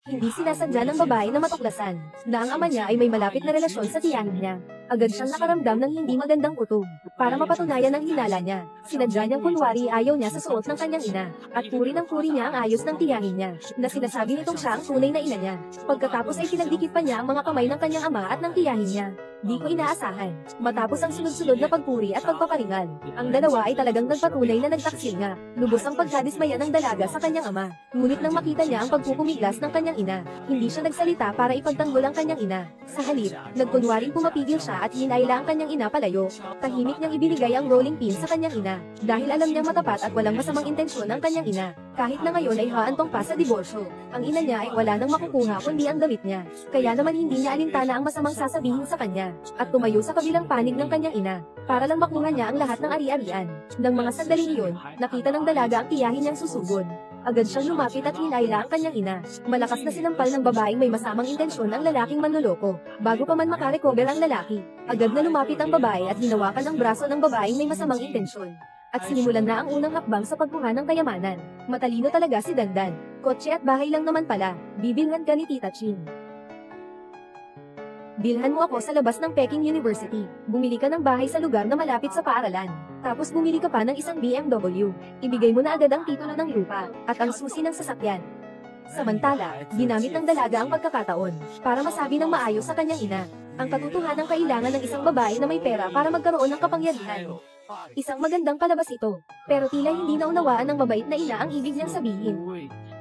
Hindi sinasadya ng babae na matuklasan na ang ama niya ay may malapit na relasyon sa tiyahin niya. Agad siyang nakaramdam ng hindi magandang kutob. Para mapatunayan ang hinala niya, sinadya niyang kunwari ayaw niya sa suot ng kanyang ina, at puri ng puri niya ang ayos ng tiyahin niya, na sinasabi nitong siya ang tunay na ina niya. Pagkatapos ay pinagdikit pa niya ang mga kamay ng kanyang ama at ng tiyahin niya. Di ko inaasahan. Matapos ang sunod-sunod na pagpuri at pagpaparingal, ang dalawa ay talagang nagpatunay na nagtaksil nga. Lubos ang pagkadismaya ng dalaga sa kanyang ama. Ngunit nang makita niya ang pagpupumiglas ng kanyang ina, hindi siya nagsalita para ipagtanggol ang kanyang ina. Sa halip, nagkunwaring pumapigil siya at hinayla ang kanyang ina palayo. Tahimik niyang ibinigay ang rolling pin sa kanyang ina, dahil alam niyang matapat at walang masamang intensyon ang kanyang ina. Kahit na ngayon ay haantong pa sa diborsyo, ang ina niya ay wala nang makukuha kundi ang damit niya. Kaya naman hindi niya alintana ang masamang sasabihin sa kanya, at tumayo sa kabilang panig ng kanyang ina, para lang makuha niya ang lahat ng ari-arian. Nang mga sandaling iyon, nakita ng dalaga ang tiyahin niyang susugod. Agad siyang lumapit at hinayla ang kanyang ina. Malakas na sinampal ng babaeng may masamang intensyon ang lalaking manloloko. Bago pa man makarecover ang lalaki, agad na lumapit ang babae at hinawakan ang braso ng babaeng may masamang intensyon. At sinimulan na ang unang hakbang sa pagkuha ng kayamanan. Matalino talaga si Dandan. Kotse at bahay lang naman pala. Bibilhan ka ni Tita Chin. Bilhan mo ako sa labas ng Peking University. Bumili ka ng bahay sa lugar na malapit sa paaralan. Tapos bumili ka pa ng isang BMW. Ibigay mo na agad ang titulo ng lupa, at ang susi ng sasakyan. Samantala, ginamit ng dalaga ang pagkakataon, para masabi ng maayos sa kanyang ina, ang katotohanan kailangan ng isang babae na may pera para magkaroon ng kapangyarihan. Isang magandang palabas ito, pero tila hindi naunawaan ng mabait na ina ang ibig niyang sabihin.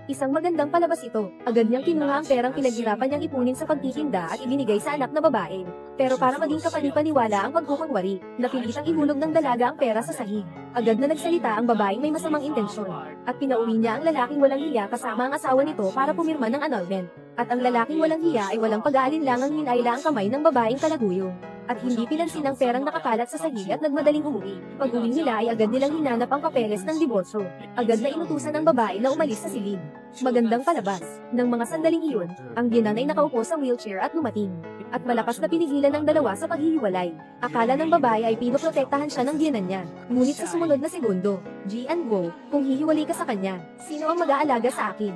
Isang magandang palabas ito. Agad niyang kinuha ang perang pinaghirapan niyang ipunin sa pagtitinda at ibinigay sa anak na babae. Pero para maging kapanipaniwala ang pagkukunwari, napilitang ihulog ng dalaga ang pera sa sahig. Agad na nagsalita ang babaeng may masamang intensyon, at pinauwi niya ang lalaking walang hiya kasama ang asawa nito para pumirma ng annulment. At ang lalaking walang hiya ay walang pag-aalinlangang hinayla ang kamay ng babaeng kalaguyo. At hindi pinansin ang perang nakakalat sa sahig at nagmadaling umuwi. Pag-uwi nila ay agad nilang hinanap ang papeles ng diborsyo. Agad na inutusan ng babae na umalis sa silid. Magandang palabas. Nang mga sandaling iyon, ang biyanan ay nakaupo sa wheelchair at lumating. At malakas na pinigilan ng dalawa sa paghihiwalay. Akala ng babae ay pinoprotektahan siya ng biyanan niya. Ngunit sa sumunod na segundo, Ji-an-wo, kung hihiwalay ka sa kanya, sino ang mag-aalaga sa akin?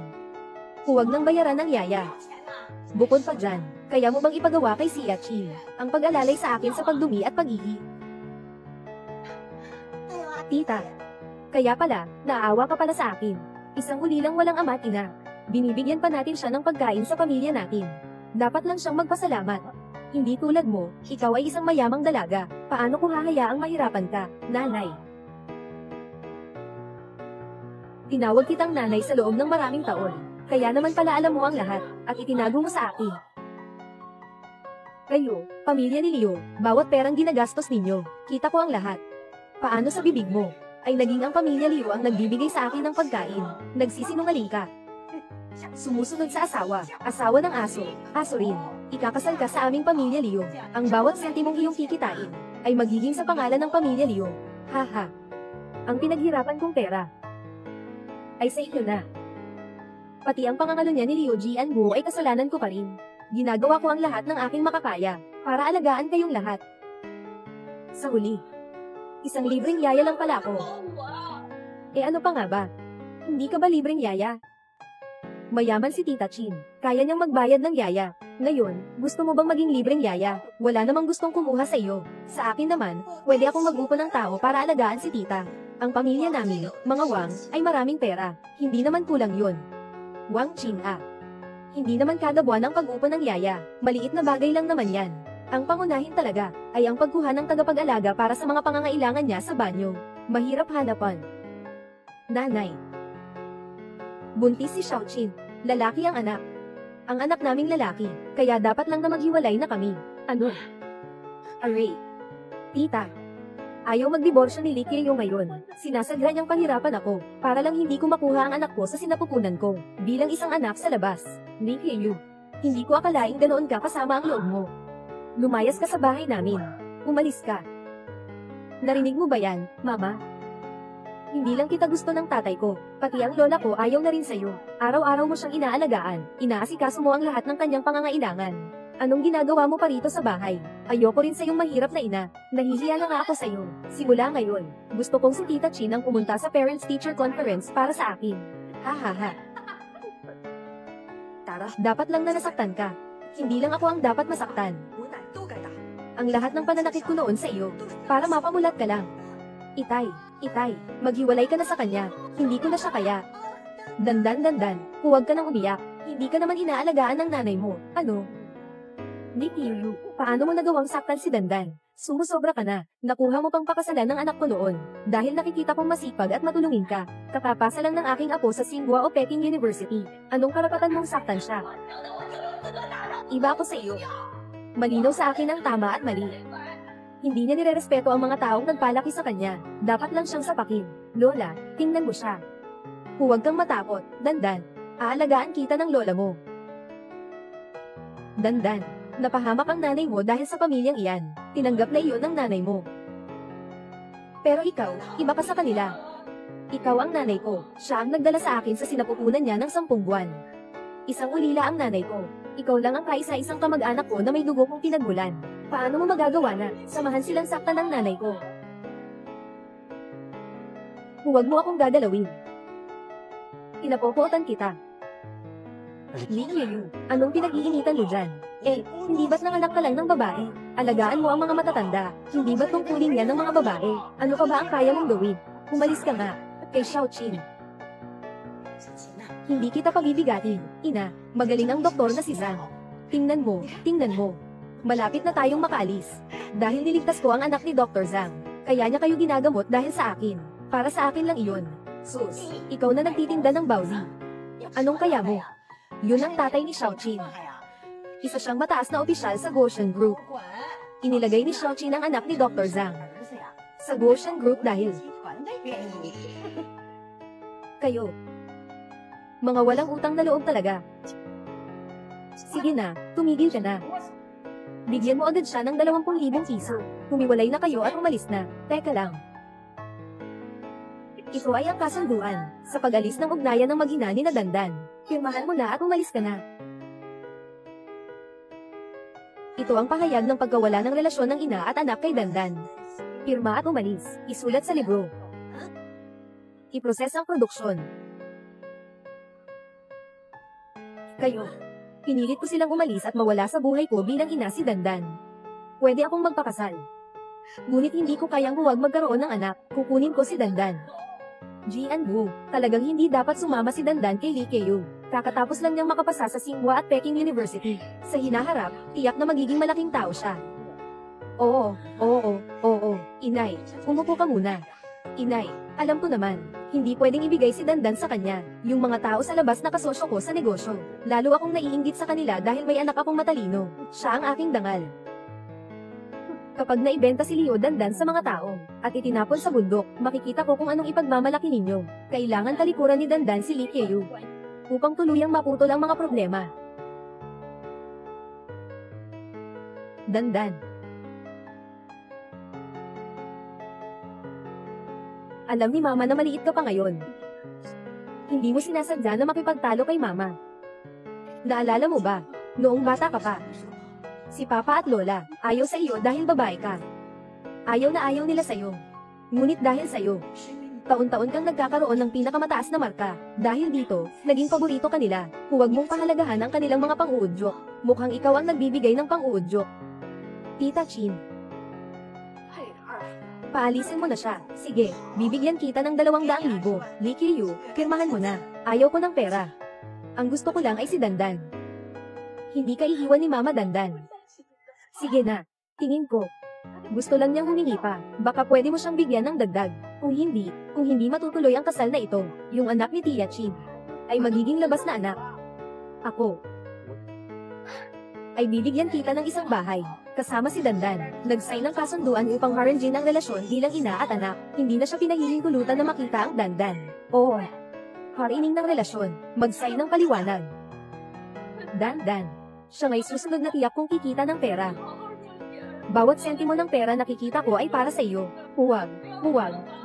Huwag nang bayaran ng yaya. Bukod pa dyan, kaya mo bang ipagawa kay Sia Chi ang pag-alalay sa akin sa pagdumi at pag-ihi? Tita. Kaya pala, naawa ka pala sa akin. Isang uli lang walang ama at ina. Binibigyan pa natin siya ng pagkain sa pamilya natin. Dapat lang siyang magpasalamat. Hindi tulad mo, ikaw ay isang mayamang dalaga. Paano kung hahayaang mahirapan ka, nanay? Tinawag kitang nanay sa loob ng maraming taon. Kaya naman pala alam mo ang lahat, at itinago mo sa akin. Kayo, pamilya ni Leo, bawat perang ginagastos ninyo, kita ko ang lahat. Paano sa bibig mo, ay naging ang pamilya Leo ang nagbibigay sa akin ng pagkain, nagsisinungaling ka. Sumusunod sa asawa, asawa ng aso, aso rin. Ikakasal ka sa aming pamilya Leo, ang bawat sentimong iyong kikitain, ay magiging sa pangalan ng pamilya Leo. Haha. Ang pinaghirapan kong pera, ay sa inyo na. Pati ang pangangalo niya ni Liu Jianguo ay kasalanan ko pa rin. Ginagawa ko ang lahat ng aking makakaya, para alagaan kayong lahat. Sa huli, isang libreng yaya lang pala ako. Eh ano pa nga ba? Hindi ka ba libreng yaya? Mayaman si Tita Chin, kaya niyang magbayad ng yaya. Ngayon, gusto mo bang maging libreng yaya? Wala namang gustong kumuha sa iyo. Sa akin naman, pwede akong magbuko ng tao para alagaan si Tita. Ang pamilya namin, mga Wang, ay maraming pera. Hindi naman kulang yun. Wang Qin-a. Hindi naman kada buwan ang pag-upo ng yaya, maliit na bagay lang naman yan. Ang pangunahin talaga, ay ang pagkuha ng tagapag-alaga para sa mga pangangailangan niya sa banyo. Mahirap hanapan. Nanay. Buntis si Xiaoqin, lalaki ang anak. Ang anak naming lalaki, kaya dapat lang na maghiwalay na kami. Ano? Aray. Tita. Ayaw magdiborsyo ni Li Keo ngayon. Sinasadya niyang pahirapan ako, para lang hindi ko makuha ang anak ko sa sinapupunan ko, bilang isang anak sa labas. Li Keo, hindi ko akalaing ganoon ka kasama ang loob mo. Lumayas ka sa bahay namin. Umalis ka. Narinig mo ba yan, Mama? Hindi lang kita gusto ng tatay ko, pati ang lola ko ayaw na rin sa'yo. Araw-araw mo siyang inaalagaan, inaasikaso mo ang lahat ng kanyang pangangailangan. Anong ginagawa mo pa rito sa bahay? Ayoko rin sa'yong mahirap na ina. Nahihiya na nga ako sa'yo. Simula ngayon, gusto kong si Tita Chin ang pumunta sa Parents-Teacher Conference para sa akin. Ha ha ha. Dapat lang na nasaktan ka. Hindi lang ako ang dapat masaktan. Ang lahat ng pananakit ko noon sa iyo, para mapamulat ka lang. Itay, maghiwalay ka na sa kanya, hindi ko na siya kaya. Dandan, huwag ka nang umiyak, hindi ka naman inaalagaan ng nanay mo, ano? Nikiru, paano mo nagawang saktan si Dandan? Sumusobra ka na, nakuha mo pang pakasalan ng anak ko noon, dahil nakikita kong masipag at matulungin ka. Kakapasa lang ng aking apo sa Tsinghua o Peking University, anong karapatan mong saktan siya? Iba ako sa iyo. Malinaw sa akin ang tama at mali. Hindi niya nirerespeto ang mga taong nagpalaki sa kanya, dapat lang siyang sapakin. Lola, tingnan mo siya. Huwag kang matakot, Dandan. Aalagaan kita ng lola mo. Dandan, napahamak ang nanay mo dahil sa pamilyang iyan. Tinanggap na iyon ng nanay mo. Pero ikaw, iba ka sa kanila. Ikaw ang nanay ko, siya ang nagdala sa akin sa sinapupunan niya ng 10 buwan. Isang ulila ang nanay ko. Ikaw lang ang kaisa-isang kamag-anak ko na may dugo kong pinagmulan. Paano mo magagawa na, samahan silang saktan ng nanay ko? Huwag mo akong gagalawin. Pinapopotan kita. Ling Yu, anong pinag-iinitan mo dyan? Hindi ba't nanganak ka lang ng babae? Alagaan mo ang mga matatanda. Hindi ba't tungkulin yan ng mga babae? Ano pa ba ang kaya mong gawin? Umalis ka nga, kay Xiaoqing. Hindi kita pabibigatin, ina, magaling ang doktor na si Zhang. Tingnan mo. Malapit na tayong makaalis. Dahil niligtas ko ang anak ni Dr. Zhang, kaya niya kayo ginagamot dahil sa akin. Para sa akin lang iyon. Sus, ikaw na nagtitinda ng Baozi. Anong kaya mo? Yun ang tatay ni Xiaoqing. Isa siyang mataas na opisyal sa Guosheng Group. Inilagay ni Xiaoqing ang anak ni Dr. Zhang sa Guosheng Group dahil kayo. Mga walang utang na loob talaga. Sige na, tumigil ka na. Bigyan mo agad siya ng 20,000 piso. Humiwalay na kayo at umalis na. Teka lang. Ito ay ang kasunduan sa pag-alis ng ugnayan ng mag-ina ni na Dandan. Pirmahan mo na at umalis ka na. Ito ang pahayag ng pagkawala ng relasyon ng ina at anak kay Dandan. Pirma at umalis. Isulat sa libro. Iproses ang produksyon. Kayo. Pinilit ko silang umalis at mawala sa buhay ko bilang ina si Dandan. Pwede akong magpakasal. Ngunit hindi ko kayang huwag magkaroon ng anak, kukunin ko si Dandan. Jian Wu, talagang hindi dapat sumama si Dandan kay Li Keyu. Kakatapos lang niyang makapasa sa Tsinghua at Peking University. Sa hinaharap, tiyak na magiging malaking tao siya. Oo, Inay, umupo ka muna. Inay, alam ko naman, hindi pwedeng ibigay si Dandan sa kanya. Yung mga tao sa labas na kasosyo ko sa negosyo. Lalo akong naiinggit sa kanila dahil may anak akong matalino. Siya ang aking dangal. Kapag naibenta si Leo Dandan sa mga tao, at itinapon sa bundok, makikita ko kung anong ipagmamalaki ninyo. Kailangan talikuran ni Dandan si Li Keyu upang tuluyang maputol ang mga problema. Dandan. Alam ni Mama na maliit ka pa ngayon. Hindi mo sinasadya na makipagtalo kay Mama. Naalala mo ba, noong bata ka pa? Si Papa at Lola, ayaw sa iyo dahil babae ka. Ayaw na ayaw nila sa'yo. Ngunit dahil sa'yo, taon-taon kang nagkakaroon ng pinakamataas na marka. Dahil dito, naging paborito ka nila. Huwag mong pahalagahan ang kanilang mga pang-uudyok. Mukhang ikaw ang nagbibigay ng pang-uudyok. Tita Chin. Paalisin mo na siya. Sige, bibigyan kita ng 200,000. Li Keyu, pirmahan mo na. Ayaw ko ng pera. Ang gusto ko lang ay si Dandan. Hindi ka iiwan ni Mama Dandan. Sige na, tingin ko. Gusto lang niyang humingi pa, baka pwede mo siyang bigyan ng dagdag. Kung hindi matutuloy ang kasal na ito, yung anak ni Tia Chin ay magiging labas na anak. Ako ay bibigyan kita ng isang bahay, kasama si Dandan. Nag-sign ng kasunduan upang maranjin ang relasyon bilang ina at anak. Hindi na siya pinahihintulutan na makita ang Dandan. Oo, harining ng relasyon, mag-sign ng paliwanag. Dandan. Siya may susunod na tiyak kung kikita ng pera. Bawat sentimo ng pera na kikita ko ay para sa iyo. Huwag,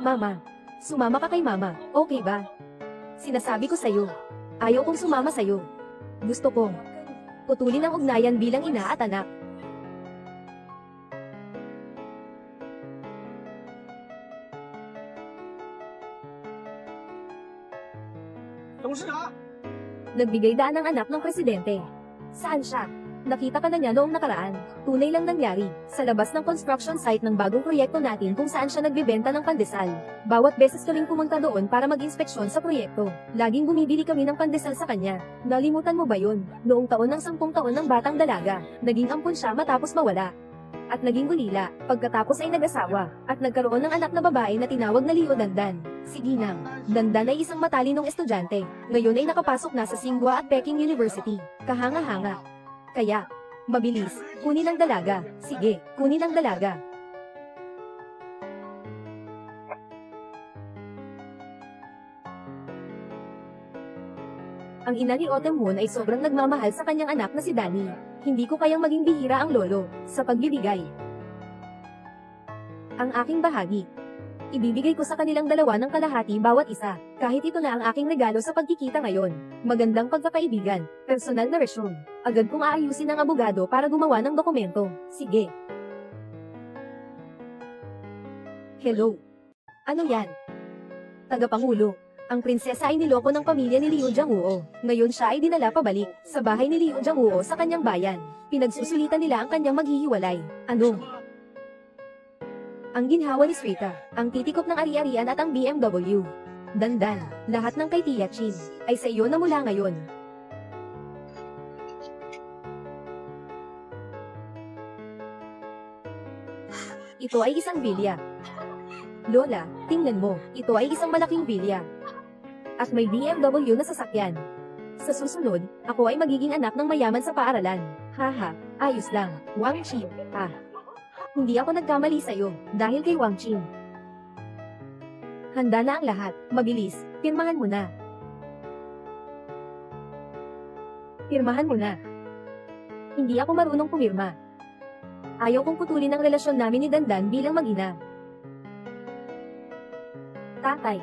Mama. Sumama ka kay Mama, okay ba? Sinasabi ko sa'yo. Ayaw kong sumama sa'yo. Gusto ko putulin ang ugnayan bilang ina at anak. Nagbigay daan ang anak ng presidente. Saan siya? Nakita ka na niya noong nakaraan. Tunay lang nangyari, sa labas ng construction site ng bagong proyekto natin kung saan siya nagbebenta ng pandesal. Bawat beses kaming pumunta doon para mag-inspeksyon sa proyekto, laging bumibili kami ng pandesal sa kanya. Nalimutan mo ba yun? Noong taon ng 10 taon ng batang dalaga, naging ampun siya matapos mawala. At naging ulila, pagkatapos ay nag-asawa, at nagkaroon ng anak na babae na tinawag na Leo Dandan. Si Ginang. Dandan ay isang matalinong estudyante. Ngayon ay nakapasok na sa Tsinghua at Peking University. Kahanga-hanga. Kaya, mabilis, kunin ang dalaga. Sige, kunin ang dalaga. Ang ina ni Autumn Moon ay sobrang nagmamahal sa kanyang anak na si Danny. Hindi ko kayang maging bihira ang lolo, sa pagbibigay. Ang aking bahagi. Ibibigay ko sa kanilang dalawa ng kalahati bawat isa, kahit ito na ang aking regalo sa pagkikita ngayon. Magandang pagkakaibigan, personal na resume. Agad kong aayusin ang abogado para gumawa ng dokumento. Sige. Hello. Ano yan? Tagapangulo. Ang prinsesa ay niloko ng pamilya ni Liu Jianguo. Ngayon siya ay dinala pabalik sa bahay ni Liu Jianguo sa kanyang bayan. Pinagsusulitan nila ang kanyang maghihiwalay. Ano? Ang ginhawa ni Srita, ang titikop ng ari-arian at ang BMW. Dandan, lahat ng kay Tia Chin, ay sa iyo na mula ngayon. Ito ay isang bilya. Lola, tingnan mo, ito ay isang malaking bilya. At may BMW na sasakyan. Sa susunod, ako ay magiging anak ng mayaman sa paaralan. Haha, ayos lang, Wang Qin, Hindi ako nagkamali sa'yo, dahil kay Wang Qin. Handa na ang lahat, mabilis, pirmahan mo na. Pirmahan mo na. Hindi ako marunong pumirma. Ayaw kong putulin ang relasyon namin ni Dandan bilang mag-ina. Tatay.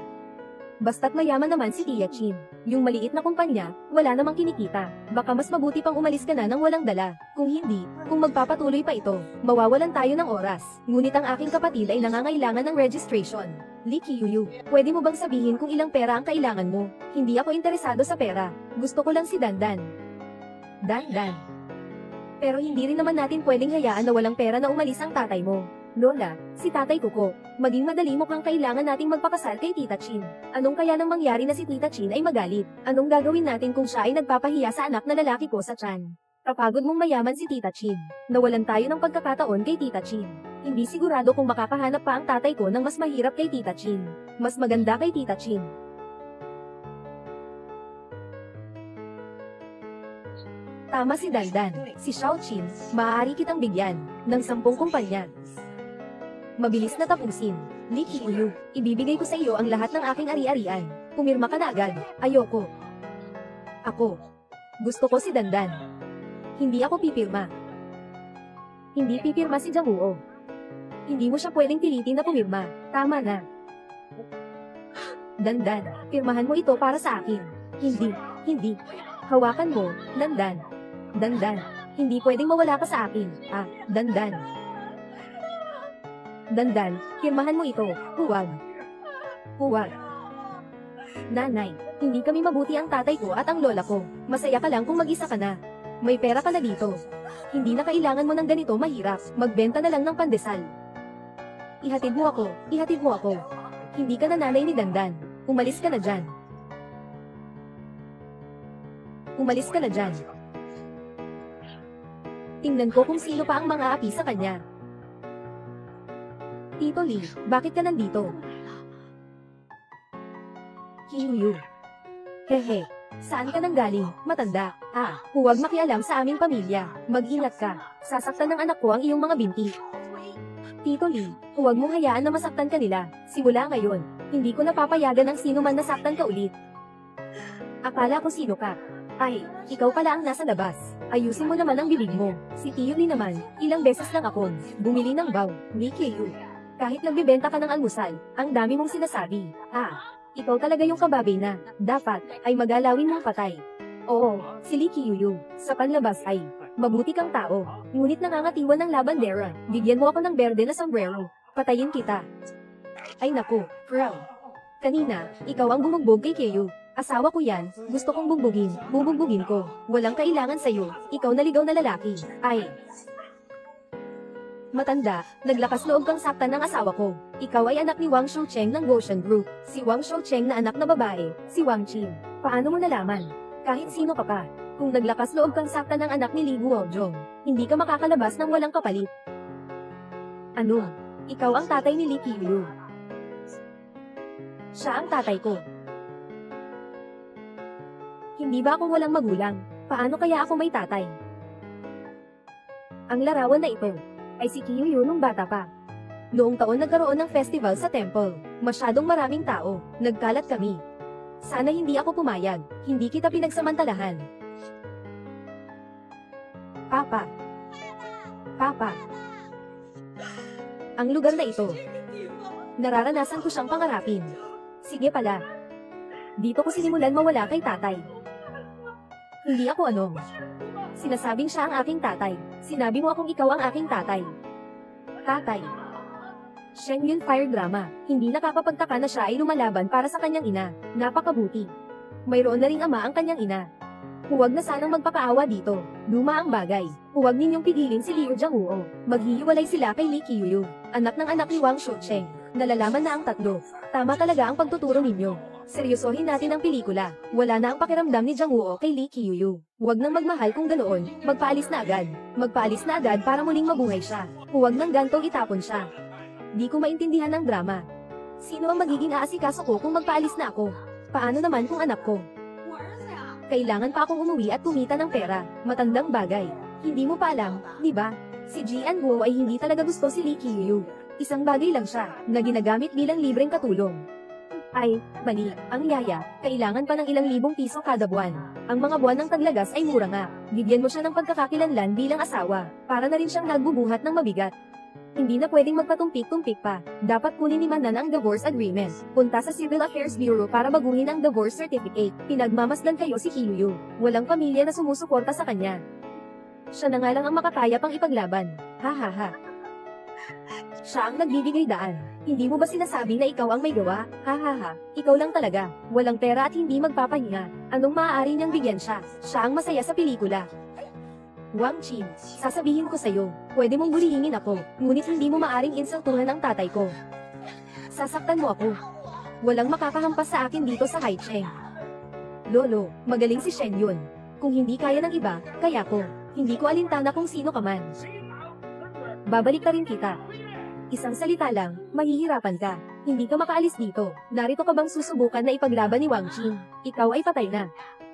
Basta't mayaman naman si Tia Chin. Yung maliit na kumpanya, wala namang kinikita. Baka mas mabuti pang umalis ka na nang walang dala. Kung hindi, kung magpapatuloy pa ito, mawawalan tayo ng oras. Ngunit ang aking kapatid ay nangangailangan ng registration. Li Qiuyu, pwede mo bang sabihin kung ilang pera ang kailangan mo? Hindi ako interesado sa pera. Gusto ko lang si Dandan. Dandan. Pero hindi rin naman natin pwedeng hayaan na walang pera na umalis ang tatay mo. Lola, si Tatay Kuko, maging madali mukhang kailangan nating magpakasal kay Tita Chin. Anong kaya nang mangyari na si Tita Chin ay magalit? Anong gagawin natin kung siya ay nagpapahiya sa anak na lalaki ko sa tiyan? Kapagod mong mayaman si Tita Chin. Nawalan tayo ng pagkakataon kay Tita Chin. Hindi sigurado kung makakahanap pa ang tatay ko ng mas mahirap kay Tita Chin. Mas maganda kay Tita Chin. Tama si Dandan, si Xiao Chin, maaari kitang bigyan ng 10 kumpanya. Mabilis na tapusin. Li Qiuyu, ibibigay ko sa iyo ang lahat ng aking ari-arian. Pumirma ka na agad. Ayoko. Ako. Gusto ko si Dandan. Hindi ako pipirma. Hindi pipirma si Jianguo. Hindi mo siya pwedeng pilitin na pumirma. Tama na. Dandan, pirmahan mo ito para sa akin. Hindi. Hawakan mo, Dandan. Dandan, hindi pwedeng mawala ka sa akin. Dandan. Dandan, pirmahan mo ito. Huwag. Nanay, hindi kami mabuti ang tatay ko at ang lola ko. Masaya ka lang kung mag-isa ka na. May pera ka na dito. Hindi na kailangan mo ng ganito mahirap. Magbenta na lang ng pandesal. Ihatid mo ako. Hindi ka na nanay ni Dandan. Umalis ka na dyan. Tingnan ko kung sino pa ang mga api sa kanya. Tito Lee, bakit ka nandito? Qiuyu. Hehe, saan ka nang galing, matanda? Huwag makialam sa aming pamilya. Mag-ingat ka. Sasaktan ng anak ko ang iyong mga binti. Tito Lee, huwag mong hayaan na masaktan ka nila. Simula ngayon, hindi ko napapayagan ang sino man nasaktan ka ulit. Akala ko sino ka. Ikaw pala ang nasa labas. Ayusin mo naman ang bibig mo. Si Tio Lee naman, ilang beses lang ako bumili ng baw. Li Qiuyu. Kahit nagbibenta ka ng almusal, ang dami mong sinasabi. Ikaw talaga yung kababay na, dapat, ay magalawin mong patay. Oo, si Li Qiuyu, sa panlabas ay, mabuti kang tao, ngunit nangangatiwan ng labandera, bigyan mo ako ng berde na sombrero, patayin kita. Ay naku, proud. Kanina, ikaw ang bumugbog kay Qiuyu, Asawa ko yan, gusto kong bugbugin, bubugbugin ko. Walang kailangan sa'yo, ikaw naligaw na lalaki. Ay. Matanda, naglakas loob kang saktan ng asawa ko. Ikaw ay anak ni Wang Shoucheng ng Goshen Group. Si Wang Shoucheng na anak na babae, si Wang Qin. Paano mo nalaman? Kahit sino ka pa. Kung naglakas loob kang saktan ng anak ni Li Guozhong, hindi ka makakalabas ng walang kapalit. Ano? Ikaw ang tatay ni Li Qiyu. Siya ang tatay ko. Hindi ba ako walang magulang? Paano kaya ako may tatay? Ang larawan na ito ay si Qiyu nung bata pa. Noong taon nagkaroon ng festival sa temple. Masyadong maraming tao. Nagkalat kami. Sana hindi ako pumayag. Hindi kita pinagsamantalahan. Papa. Papa. Ang lugar na ito. Nararanasan ko siyang pangarapin. Sige pala. Dito ko sinimulan mawala kay tatay. Hindi ako ano. Sinasabing siya ang aking tatay. Sinabi mo akong ikaw ang aking tatay. Tatay. Shen Yun fire drama. Hindi nakakapagtaka na siya ay lumalaban para sa kanyang ina. Napakabuti. Mayroon na ring ama ang kanyang ina. Huwag na sanang magpakaawa dito. Luma ang bagay. Huwag ninyong pigilin si Liu Jianghuo. Maghihiwalay sila kay Li Qiyu. Anak ng anak ni Wang Shoucheng. Nalalaman na ang tatlo. Tama talaga ang pagtuturo ninyo. Seryosohin natin ang pelikula. Wala na ang pakiramdam ni Jianghuo kay Li Qiyu. Huwag nang magmahal kung ganoon. Magpaalis na agad. Magpaalis na agad para muling mabuhay siya. Huwag nang gantong itapon siya. Di ko maintindihan ang drama. Sino ang magiging aasikaso ko kung magpaalis na ako? Paano naman kung anak ko? Kailangan pa akong umuwi at kumita ng pera. Matandang bagay. Hindi mo pa alam, di ba? Si Jianhuo ay hindi talaga gusto si Li Qiyu. Isang bagay lang siya, na ginagamit bilang libreng katulong. Ay, mali, ang yaya, kailangan pa ng ilang libong piso kada buwan. Ang mga buwan ng taglagas ay mura nga. Bigyan mo siya ng pagkakakilanlan bilang asawa, para na rin siyang nagbubuhat ng mabigat. Hindi na pwedeng magpatumpik-tumpik pa. Dapat kunin ni Manan ang divorce agreement. Punta sa Civil Affairs Bureau para baguhin ang divorce certificate. Pinagmamasdan kayo si Qiyu. Walang pamilya na sumusuporta sa kanya. Siya na nga lang ang makakaya pang ipaglaban. Ha ha ha. Siya ang nagbibigay daan. Hindi mo ba sinasabi na ikaw ang may gawa? Ha ha ha. Ikaw lang talaga. Walang pera at hindi magpapahinga. Anong maaari niyang bigyan siya? Siya ang masaya sa pelikula. Wang Qin, sasabihin ko sa'yo, pwede mong bulihingin ako, ngunit hindi mo maaring insultuhan ang tatay ko. Sasaktan mo ako. Walang makakahampas sa akin dito sa Haicheng. Lolo, magaling si Shen Yun. Kung hindi kaya ng iba, kaya ko. Hindi ko alintana kung sino ka man. Babalik ka rin kita. Isang salita lang, mahihirapan ka. Hindi ka makaalis dito. Narito ka bang susubukan na ipaglaban ni Wang Qin? Ikaw ay patay na.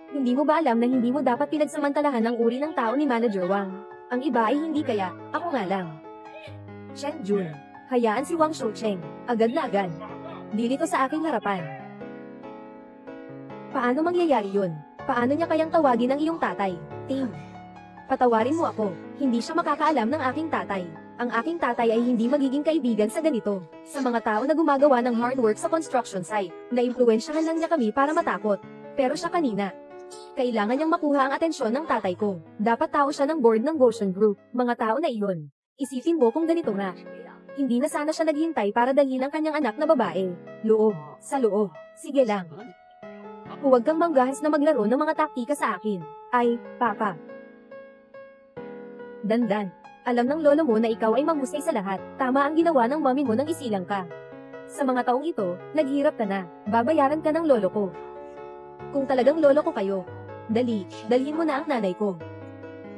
Hindi mo ba alam na hindi mo dapat pinagsamantalahan ang uri ng tao ni Manager Wang? Ang iba ay hindi kaya, ako nga lang. Chen Jun. Hayaan si Wang Shoucheng. Agad na agad. Dilito sa aking harapan. Paano mangyayari yun? Paano niya kayang tawagin ang iyong tatay? Ting. Patawarin mo ako. Hindi siya makakaalam ng aking tatay. Ang aking tatay ay hindi magiging kaibigan sa ganito. Sa mga tao na gumagawa ng hard work sa construction site, naimpluwensyahan lang niya kami para matakot. Pero siya kanina. Kailangan niyang makuha ang atensyon ng tatay ko. Dapat tao siya ng board ng Goshen Group. Mga tao na iyon. Isipin mo kung ganito nga. Hindi na sana siya naghintay para dalhin ang kanyang anak na babae. Loob. Sa loob. Sige lang. Huwag kang manggahas na maglaro ng mga taktika sa akin. Ay, Papa. Dandan. Alam ng lolo mo na ikaw ay mahusay sa lahat. Tama ang ginawa ng mami mo nang isilang ka. Sa mga taong ito, naghirap ka na. Babayaran ka ng lolo ko. Kung talagang lolo ko kayo, dalhin mo na ang nanay ko.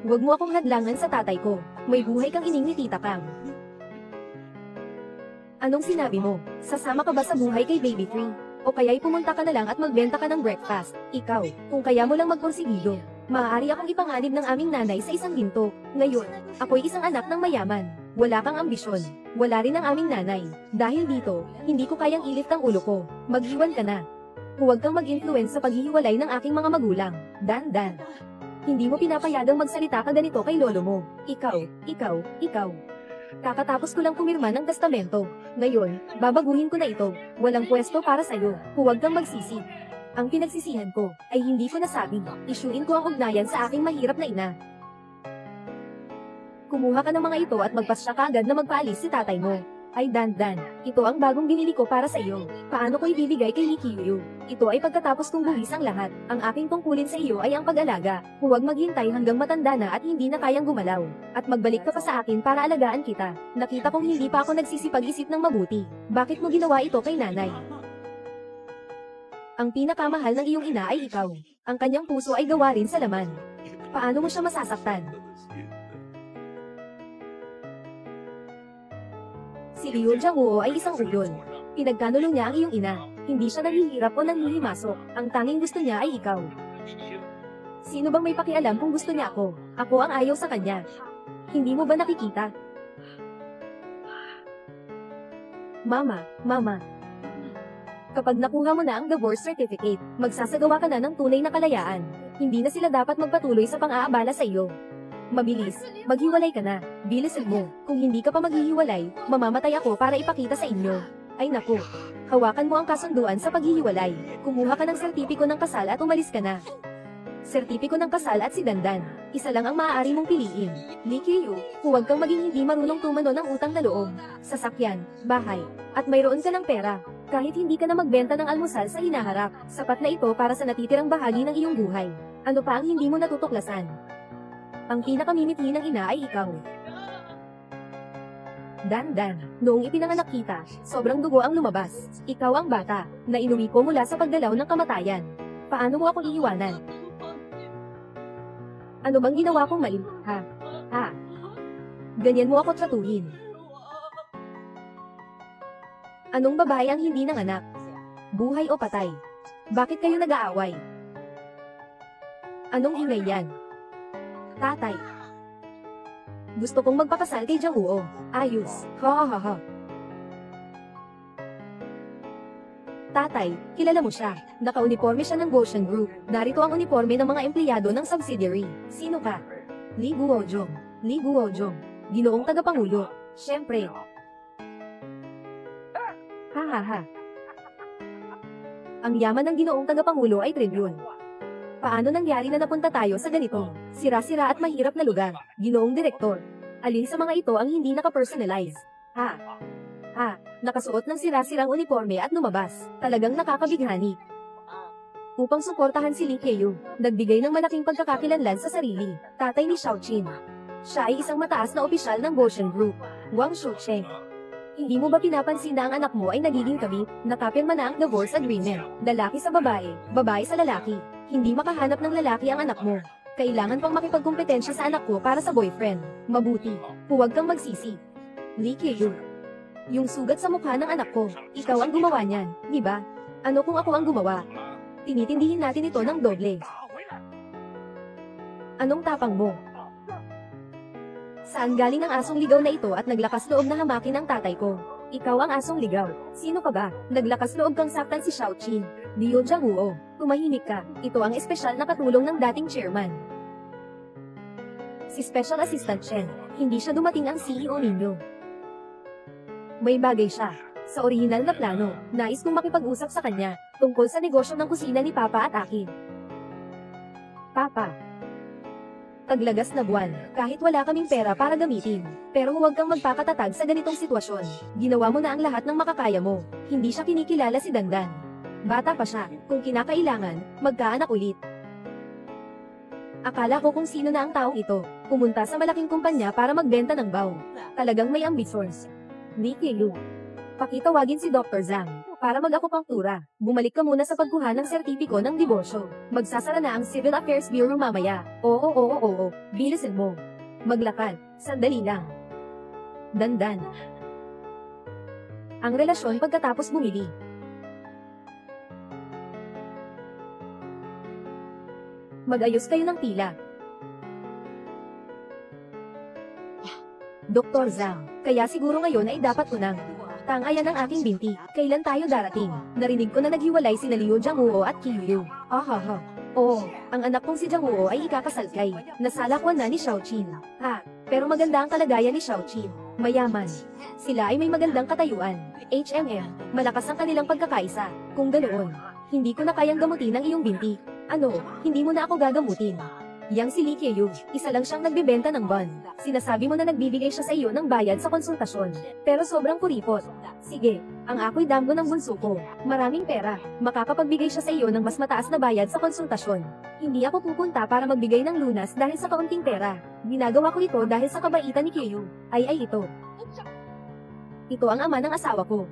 Huwag mo akong hadlangan sa tatay ko. May buhay kang ining ni Tita Kang. Anong sinabi mo? Sasama ka ba sa buhay kay Baby 3? O kaya'y pumunta ka na lang at magbenta ka ng breakfast? Ikaw, kung kaya mo lang magporsigido, maaari akong ipanganib ng aming nanay sa isang ginto. Ngayon, ako'y isang anak ng mayaman. Wala kang ambisyon. Wala rin ang aming nanay. Dahil dito, hindi ko kayang ilift ang ulo ko. Maghiwan ka na. Huwag kang mag-influence sa paghihiwalay ng aking mga magulang. Dan. Hindi mo pinapayagang magsalita ka ganito kay lolo mo. Ikaw. Kakatapos ko lang pumirma ng testamento. Ngayon, babaguhin ko na ito. Walang pwesto para sa'yo. Huwag kang magsisi. Ang pinagsisihan ko, ay hindi ko nasabi. Isyuin ko ang ugnayan sa aking mahirap na ina. Kumuha ka ng mga ito at magpasya ka agad na magpaalis si tatay mo. Ay Dandan, ito ang bagong binili ko para sa iyo. Paano ko ibibigay kay Nikiyu? Ito ay pagkatapos kong buwis ang lahat. Ang aking tungkulin sa iyo ay ang pag-alaga. Huwag maghintay hanggang matanda na at hindi na kayang gumalaw. At magbalik ka pa sa akin para alagaan kita. Nakita kong hindi pa ako nagsisipag-isip ng mabuti. Bakit mo ginawa ito kay nanay? Ang pinakamahal ng iyong ina ay ikaw. Ang kanyang puso ay gawa rin sa laman. Paano mo siya masasaktan? Si Liu Jianguo ay isang ulol. Pinagkanulong niya ang iyong ina. Hindi siya naghihirap o nanhihimasok. Ang tanging gusto niya ay ikaw. Sino bang may pakialam kung gusto niya ako? Ako ang ayaw sa kanya. Hindi mo ba nakikita? Mama. Kapag nakuha mo na ang divorce certificate, magsasagawa ka na ng tunay na kalayaan. Hindi na sila dapat magpatuloy sa pang-aabala sa iyo. Mabilis, maghiwalay ka na. Bilisan mo. Kung hindi ka pa maghihiwalay, mamamatay ako para ipakita sa inyo. Ay naku. Hawakan mo ang kasunduan sa paghihiwalay. Kumuha ka ng sertipiko ng kasal at umalis ka na. Sertipiko ng kasal at si Dandan. Isa lang ang maaari mong piliin. Nikiyu, huwag kang maging hindi marunong tumano ng utang na loob. Sasakyan, bahay, at mayroon ka ng pera. Kahit hindi ka na magbenta ng almusal sa hinaharap, sapat na ito para sa natitirang bahagi ng iyong buhay. Ano pa ang hindi mo natutuklasan? Ang pinakamimiti ng ina ay ikaw. Dandan, noong ipinanganak kita, sobrang dugo ang lumabas. Ikaw ang bata, na inuwi ko mula sa pagdalaw ng kamatayan. Paano mo ako iiwanan? Ano bang ginawa kong mali? Ha? Ganyan mo ako tratuhin. Anong babae ang hindi nanganak? Buhay o patay? Bakit kayo nag-aaway? Anong ingay yan? Tatay. Gusto kong magpakasal kay Jianguo. Ayos. Ha. Tatay, kilala mo siya. Naka-uniforme siya ng Goshen Group. Narito ang uniforme ng mga empleyado ng subsidiary. Sino ka? Li Guozhong. Ginoong tagapangulo. Siyempre. Ha. Ang yaman ng ginoong tagapangulo ay tribune. Paano nangyari na napunta tayo sa ganito? Sira-sira at mahirap na lugar. Ginoong direktor. Alin sa mga ito ang hindi naka-personalize? Nakasuot ng sira-sirang uniforme at lumabas. Talagang nakakabighani. Upang suportahan si Li Keyou, nagbigay ng malaking pagkakakilanlan sa sarili. Tatay ni Xiaoqin. Siya ay isang mataas na opisyal ng Goshen Group. Wang Shucheng. Hindi mo ba pinapansin na ang anak mo ay nagiging kabit? Nakapirma na ang divorce agreement. Lalaki sa babae, babae sa lalaki. Hindi makahanap ng lalaki ang anak mo. Kailangan pang makipagkompetensya sa anak ko para sa boyfriend. Mabuti. Huwag kang magsisi. Li Keyou. Yung sugat sa mukha ng anak ko, ikaw ang gumawa niyan, di ba? Ano kung ako ang gumawa? Tinitindihin natin ito ng doble. Anong tapang mo? Saan galing ang asong ligaw na ito at naglakas loob na hamakin ang tatay ko? Ikaw ang asong ligaw. Sino ka ba? Naglakas loob kang saktan si Xiaoqin. Liu Jianguo. Tumahimik ka. Ito ang espesyal na katulong ng dating chairman. Si Special Assistant Chen. Hindi siya dumating ang CEO ninyo. May bagay siya. Sa orihinal na plano, nais kong makipag-usap sa kanya, tungkol sa negosyo ng kusina ni Papa at akin. Papa. Taglagas na buwan, kahit wala kaming pera para gamitin. Pero huwag kang magpakatatag sa ganitong sitwasyon. Ginawa mo na ang lahat ng makakaya mo. Hindi siya kinikilala si Dandan. Bata pa siya, kung kinakailangan, magkaanak ulit. Akala ko kung sino na ang taong ito. Pumunta sa malaking kumpanya para magbenta ng baw. Talagang may ambisyon. Li Keyou. Pakitawagin si Dr. Zhang, para mag-akupunktura. Bumalik ka muna sa pagkuha ng sertipiko ng diborsyo. Magsasara na ang Civil Affairs Bureau mamaya. Oo. Bilisan mo. Maglakad. Sandali lang. Dandan. Ang relasyon pagkatapos bumili. Mag-ayos kayo ng tila. Dr. Zhang, kaya siguro ngayon ay dapat unang. Tangayan ng aking binti, kailan tayo darating? Narinig ko na naghiwalay sina Liu Jianguo at Qiyu. Oo, ang anak kong si Jianguo ay ikakasal kay, nasalakwan na ni Xiaoqin. Pero maganda ang kalagayan ni Xiaoqin. Mayaman. Sila ay may magandang katayuan. Malakas ang kanilang pagkakaisa. Kung ganoon, hindi ko na kayang gamutin ang iyong binti. Ano, hindi mo na ako gagamutin. Yang si Lee Kye-yu, isa lang siyang nagbebenta ng bun. Sinasabi mo na nagbibigay siya sa iyo ng bayad sa konsultasyon. Pero sobrang kuripot. Sige, ang ako'y damgo ng bunso ko. Maraming pera. Makakapagbigay siya sa iyo ng mas mataas na bayad sa konsultasyon. Hindi ako pupunta para magbigay ng lunas dahil sa kaunting pera. Ginagawa ko ito dahil sa kabaitan ni Kye-yu. Ay ito. Ito ang ama ng asawa ko.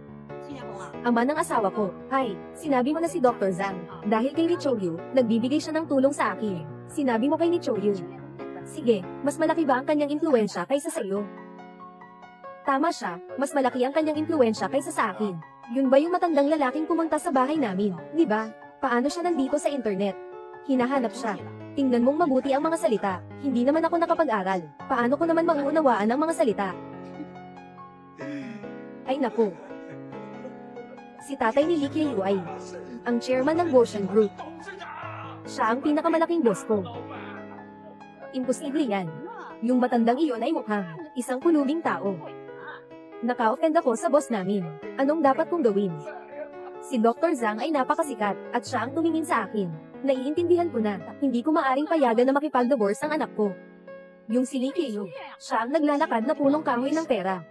Ama ng asawa ko. Ay, sinabi mo na si Dr. Zhang. Dahil kay Lee Cho-yu, nagbibigay siya ng tulong sa akin. Sinabi mo kay Lee Cho-yu. Sige, mas malaki ba ang kanyang impluwensya kaysa sa iyo? Tama siya, mas malaki ang kanyang impluwensya kaysa sa akin. Yun ba yung matandang lalaking pumunta sa bahay namin, di ba? Paano siya nandito sa internet? Hinahanap siya. Tingnan mong mabuti ang mga salita. Hindi naman ako nakapag-aral. Paano ko naman mauunawaan ang mga salita? Ay naku. Si tatay ni Lee Kye-yu ay ang chairman ng Goshen Group. Siya ang pinakamalaking boss ko. Imposible yan. Yung matandang iyon ay mukhang isang kulubing tao. Naka-offend ako sa boss namin. Anong dapat kong gawin? Si Dr. Zhang ay napakasikat at siya ang tumingin sa akin. Naiintindihan ko na, hindi ko maaring payagan na makipag-divorce ang anak ko. Yung si Lee Kye-yu, siya ang naglalakad na punong kahoy ng pera.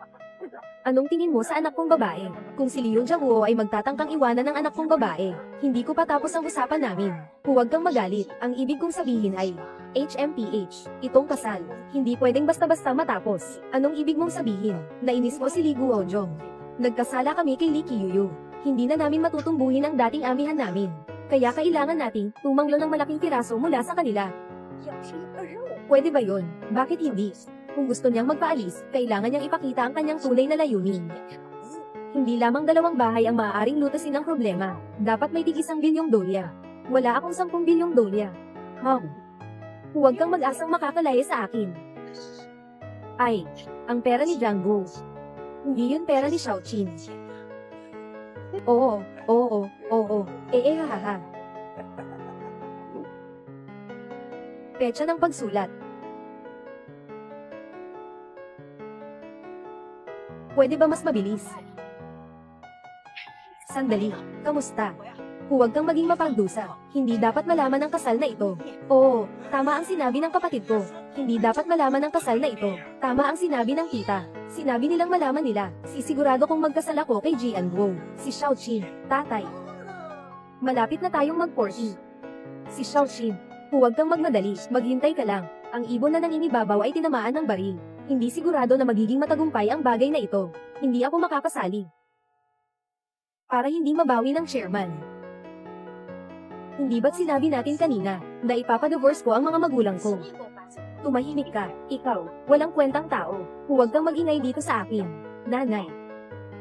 Anong tingin mo sa anak kong babae? Kung si Liu Jiawo ay magtatangkang iwanan ng anak kong babae, hindi ko pa tapos ang usapan namin. Huwag kang magalit, ang ibig kong sabihin ay, HMPH, itong kasal, hindi pwedeng basta-basta matapos. Anong ibig mong sabihin? Nainis mo si Lee Guojong. Nagkasala kami kay Lee Kye-yu. Hindi na namin matutumbuhin ang dating amihan namin. Kaya kailangan nating tumanglo ng malaking piraso mula sa kanila. Pwede ba yon? Bakit hindi? Kung gusto niyang magpaalis, kailangan niyang ipakita ang kanyang tunay na layunin. Hindi lamang 2 bahay ang maaaring lutasin ng problema. Dapat may tig-1 bilyong dolya. Wala akong 10 bilyong dolya. Huwag kang mag-asang makakalaya sa akin. Ay, ang pera ni Django. Hindi yun pera ni Xiaoqin. Oo. Hahaha. Petsa ng pagsulat. Pwede ba mas mabilis? Sandali, kamusta? Huwag kang maging mapagdusa. Hindi dapat malaman ang kasal na ito. Oo, tama ang sinabi ng kapatid ko. Hindi dapat malaman ang kasal na ito. Tama ang sinabi ng tita. Sinabi nilang malaman nila. Sisigurado kong magkasal ako kay Jian Guo. Si Xiaoqin, tatay. Malapit na tayong mag-40. Si Xiaoqin, huwag kang magmadali. Maghintay ka lang. Ang ibon na nangingibabaw ay tinamaan ng baril. Hindi sigurado na magiging matagumpay ang bagay na ito. Hindi ako makakasali. Para hindi mabawi ng chairman. Hindi ba't sinabi natin kanina, na ipapadivorce ko ang mga magulang ko? Tumahimik ka, ikaw, walang kwentang tao. Huwag kang magingay dito sa akin. Nanay.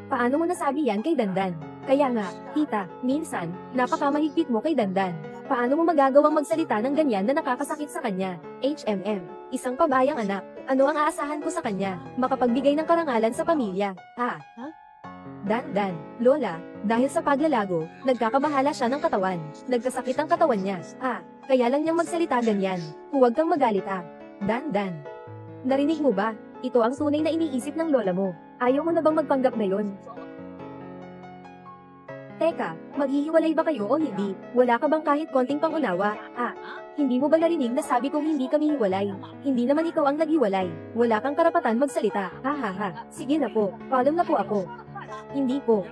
Paano mo nasabi yan kay Dandan? Kaya nga, tita, minsan, napakamahigpit mo kay Dandan. Paano mo magagawang magsalita ng ganyan na nakakasakit sa kanya? HMM, isang pabayang anak. Ano ang aasahan ko sa kanya? Makapagbigay ng karangalan sa pamilya. Dan, Lola, dahil sa paglalago, nagkakabahala siya ng katawan. Nagkasakit ang katawan niya. Kaya lang niyang magsalita ganyan. Huwag kang magalit Dan. Narinig mo ba? Ito ang tunay na iniisip ng lola mo. Ayaw mo na bang magpanggap na yon? Teka, maghihiwalay ba kayo o hindi? Wala ka bang kahit konting pangunawa? Hindi mo ba narinig na sabi kong hindi kami hiwalay? Hindi naman ikaw ang naghiwalay. Wala kang karapatan magsalita. Sige na po, follow na po ako. Hindi po.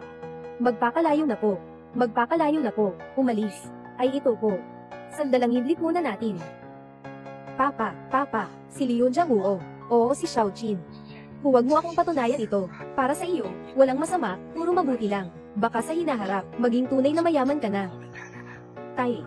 Magpakalayo na po. Umalis. Ay ito po. Sandalang idlit muna natin. Papa, si Liu Jiawo. Oo, si Xiaoqin. Huwag mo akong patunayan ito. Para sa iyo, walang masama, puro mabuti lang. Baka sa hinaharap, maging tunay na mayaman ka na. Tay.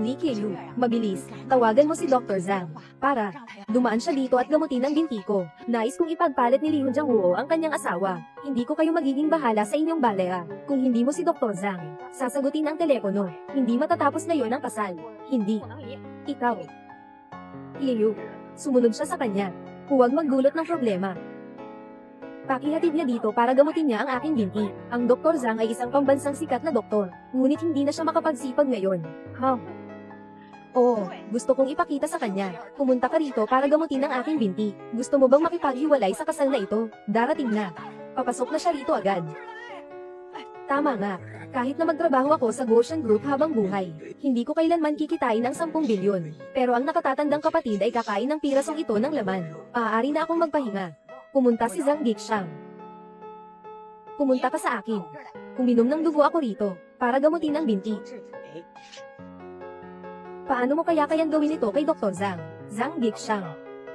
Lee Kye-yu, mabilis, tawagan mo si Dr. Zhang. Para, dumaan siya dito at gamutin ang binti ko. Nais kong ipagpalit ni Liu Jiawo ang kanyang asawa. Hindi ko kayo magiging bahala sa inyong balera. Kung hindi mo si Dr. Zhang, sasagutin ang telepono. Hindi matatapos na yon ang kasal. Hindi. Ikaw. Liu, sumunod siya sa kanya. Huwag maggulot ng problema. Pakihatid niya dito para gamutin niya ang aking binti. Ang Dr. Zhang ay isang pambansang sikat na doktor, ngunit hindi na siya makapagsipag ngayon. Oo, gusto kong ipakita sa kanya. Pumunta ka rito para gamutin ang aking binti. Gusto mo bang makipaghiwalay sa kasal na ito? Darating na. Papasok na siya rito agad. Tama nga. Kahit na magtrabaho ako sa Goshen Group habang buhay, hindi ko kailanman kikitain ng 10 bilyon. Pero ang nakatatandang kapatid ay kakain ng pirasong ito ng laman. Maaari na akong magpahinga. Pumunta si Zhang Gixang. Pumunta ka sa akin. Uminom ng dugo ako rito, para gamutin ang binti. Paano mo kayang gawin ito kay Dr. Zhang? Zhang Gixang.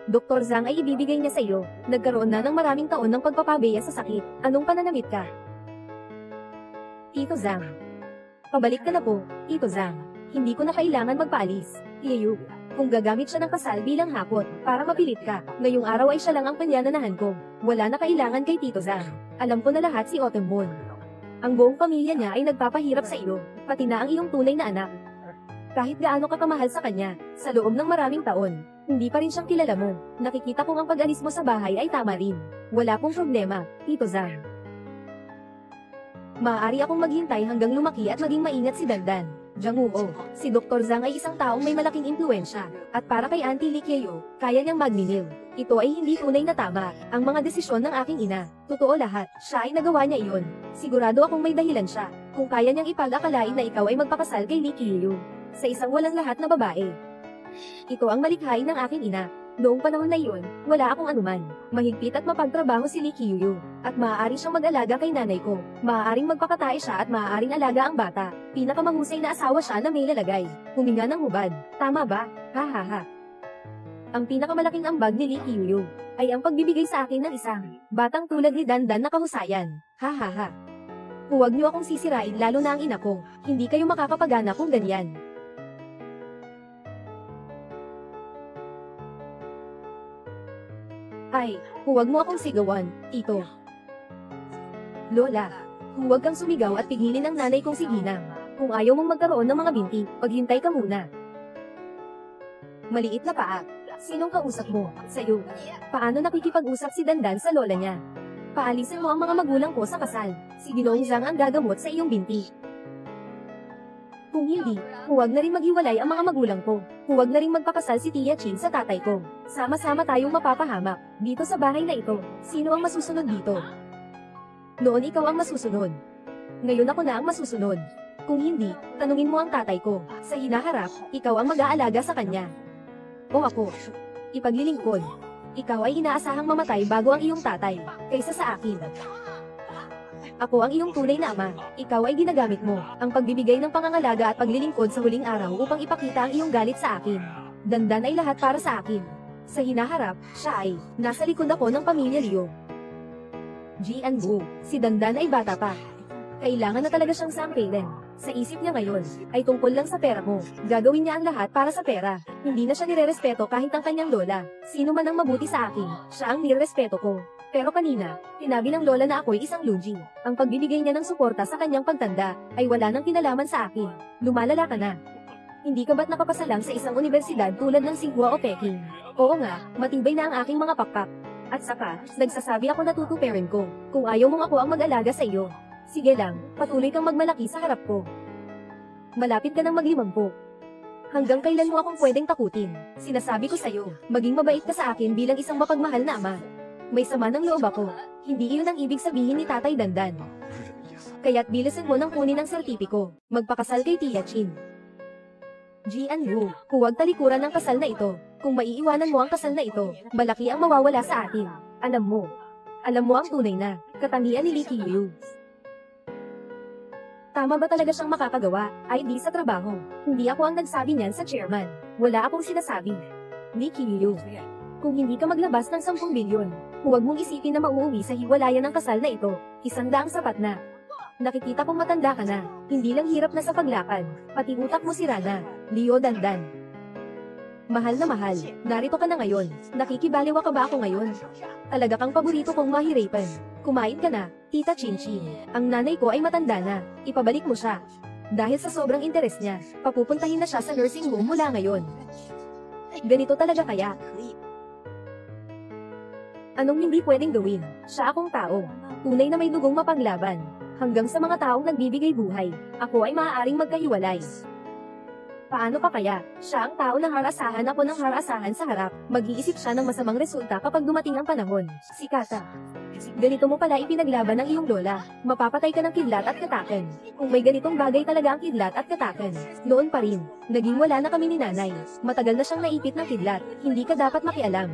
Dr. Zhang ay ibibigay niya sa iyo. Nagkaroon na ng maraming taon ng pagpapabeya sa sakit. Anong pananamit ka? Tito Zhang. Pabalik ka na po, Tito Zhang. Hindi ko na kailangan magpaalis. Iyu. Kung gagamit siya ng kasal bilang hapot, para mapilit ka, ngayong araw ay siya lang ang panyananahan ko. Wala na kailangan kay Tito Zhang. Alam ko na lahat si Otemon. Ang buong pamilya niya ay nagpapahirap sa iyo, pati na ang iyong tunay na anak. Kahit gaano ka kamahal sa kanya, sa loob ng maraming taon, hindi pa rin siyang kilala mo. Nakikita kong ang pag-alis mo sa bahay ay tama rin. Wala pong problema, Tito Zhang. Maaari akong maghintay hanggang lumaki at maging maingat si Dandan. Janguo, si Dr. Zhang ay isang taong may malaking impluensya, at para kay Auntie Li Qiao, kaya niyang magninil. Ito ay hindi tunay na tama, ang mga desisyon ng aking ina. Totoo lahat, siya ay nagawa niya iyon. Sigurado akong may dahilan siya, kung kaya niyang ipag-akalain na ikaw ay magpakasal kay Li Qiao, sa isang walang lahat na babae. Ito ang malikhain ng aking ina. Noong panahon na iyon, wala akong anuman. Mahigpit at mapagtrabaho si Li Qiao, at maaari siyang mag-alaga kay nanay ko. Maaaring magpakatae siya at maaaring alaga ang bata. Pinakamahusay na asawa siya na may lalagay. Huminga ng hubad. Tama ba? Ha. Ang pinakamalaking ambag ni Li Qiao ay ang pagbibigay sa akin ng isang batang tulad ni Dandan na kahusayan. Ha. Huwag niyo akong sisirain lalo na ang ina ko. Hindi kayo makakapagana kung ganyan. Ay, huwag mo akong sigawan, Tito. Lola, huwag kang sumigaw at pigilin ang nanay kong si Ginang. Kung ayaw mong magkaroon ng mga binti, paghintay ka muna. Maliit na paa. Sinong kausap mo? Sa'yo. Paano nakikipag-usap si Dandan sa lola niya? Paalisin mo ang mga magulang ko sa kasal. Si Ginoong Zhang ang gagamot sa iyong binti. Kung hindi, huwag na rin maghiwalay ang mga magulang ko. Huwag na rin magpakasal si Tia Chin sa tatay ko. Sama-sama tayong mapapahamak. Dito sa bahay na ito, sino ang masusunod dito? Noon ikaw ang masusunod. Ngayon ako na ang masusunod. Kung hindi, tanungin mo ang tatay ko. Sa hinaharap, ikaw ang mag-aalaga sa kanya. O ako. Ipaglilingkod. Ikaw ay inaasahang mamatay bago ang iyong tatay, kaysa sa akin. Ako ang iyong tunay na ama. Ikaw ay ginagamit mo ang pagbibigay ng pangangalaga at paglilingkod sa huling araw upang ipakita ang iyong galit sa akin. Dandan ay lahat para sa akin. Sa hinaharap, siya ay nasa likod ako ng pamilya Liu. Jiangu, si Dandan ay bata pa. Kailangan na talaga siyang sampailin. Sa isip niya ngayon, ay tungkol lang sa pera mo. Gagawin niya ang lahat para sa pera. Hindi na siya nirerespeto kahit ang kanyang lola. Sino man ang mabuti sa akin, siya ang nirerespeto ko. Pero kanina, tinabi ng lola na ako'y isang lugi. Ang pagbibigay niya ng suporta sa kanyang pagtanda, ay wala nang kinalaman sa akin. Lumalala ka na. Hindi ka ba't nakapasalang sa isang universidad tulad ng Tsinghua o Peking? Oo nga, matibay na ang aking mga pakpak. At saka, nagsasabi ako na tutuperin ko, kung ayaw mong ako ang mag-alaga sa iyo. Sige lang, patuloy kang magmalaki sa harap ko. Malapit ka nang maglimampo. Hanggang kailan mo akong pwedeng takutin? Sinasabi ko sa'yo, maging mabait ka sa akin bilang isang mapagmahal na ama. May sama ng loob ako. Hindi iyon ang ibig sabihin ni Tatay Dandan. Kaya't bilisan mo nang kunin ang sertipiko. Magpakasal kay Tia Chin. Jianyu, huwag talikuran ang kasal na ito. Kung maiiwanan mo ang kasal na ito, malaki ang mawawala sa atin. Alam mo ang tunay na katangian ni Li Qiao. Tama ba talaga siyang makakagawa? Ay di sa trabaho. Hindi ako ang nagsabi niyan sa chairman. Wala akong sinasabi. Li Qiao. Kung hindi ka maglabas ng 10 bilyon, huwag mong isipin na mauuwi sa hiwalayan ng kasal na ito. 100 sapat na. Nakikita kong matanda ka na. Hindi lang hirap na sa paglakad. Pati utak mo sira na. Leo Dandan. Mahal na mahal. Narito ka na ngayon. Nakikibaliwa ka ba ako ngayon? Talaga kang paborito kong mahirapan. Kumain ka na, Tita Chinchin. Ang nanay ko ay matanda na. Ipabalik mo siya. Dahil sa sobrang interes niya, papupuntahin na siya sa nursing home mula ngayon. Ganito talaga kaya? Anong hindi pwedeng gawin? Siya akong tao. Tunay na may dugong mapanglaban. Hanggang sa mga taong nagbibigay buhay, ako ay maaaring magkahiwalay. Paano pa kaya? Siya ang tao na harasahan ako ng harasahan sa harap. Mag-iisip siya ng masamang resulta kapag dumating ang panahon. Si Kata. Ganito mo pala ipinaglaban ng iyong lola. Mapapatay ka ng kidlat at katakan. Kung may ganitong bagay talaga ang kidlat at katakan. Noon pa rin. Naging wala na kami ni nanay. Matagal na siyang naipit ng kidlat. Hindi ka dapat makialam.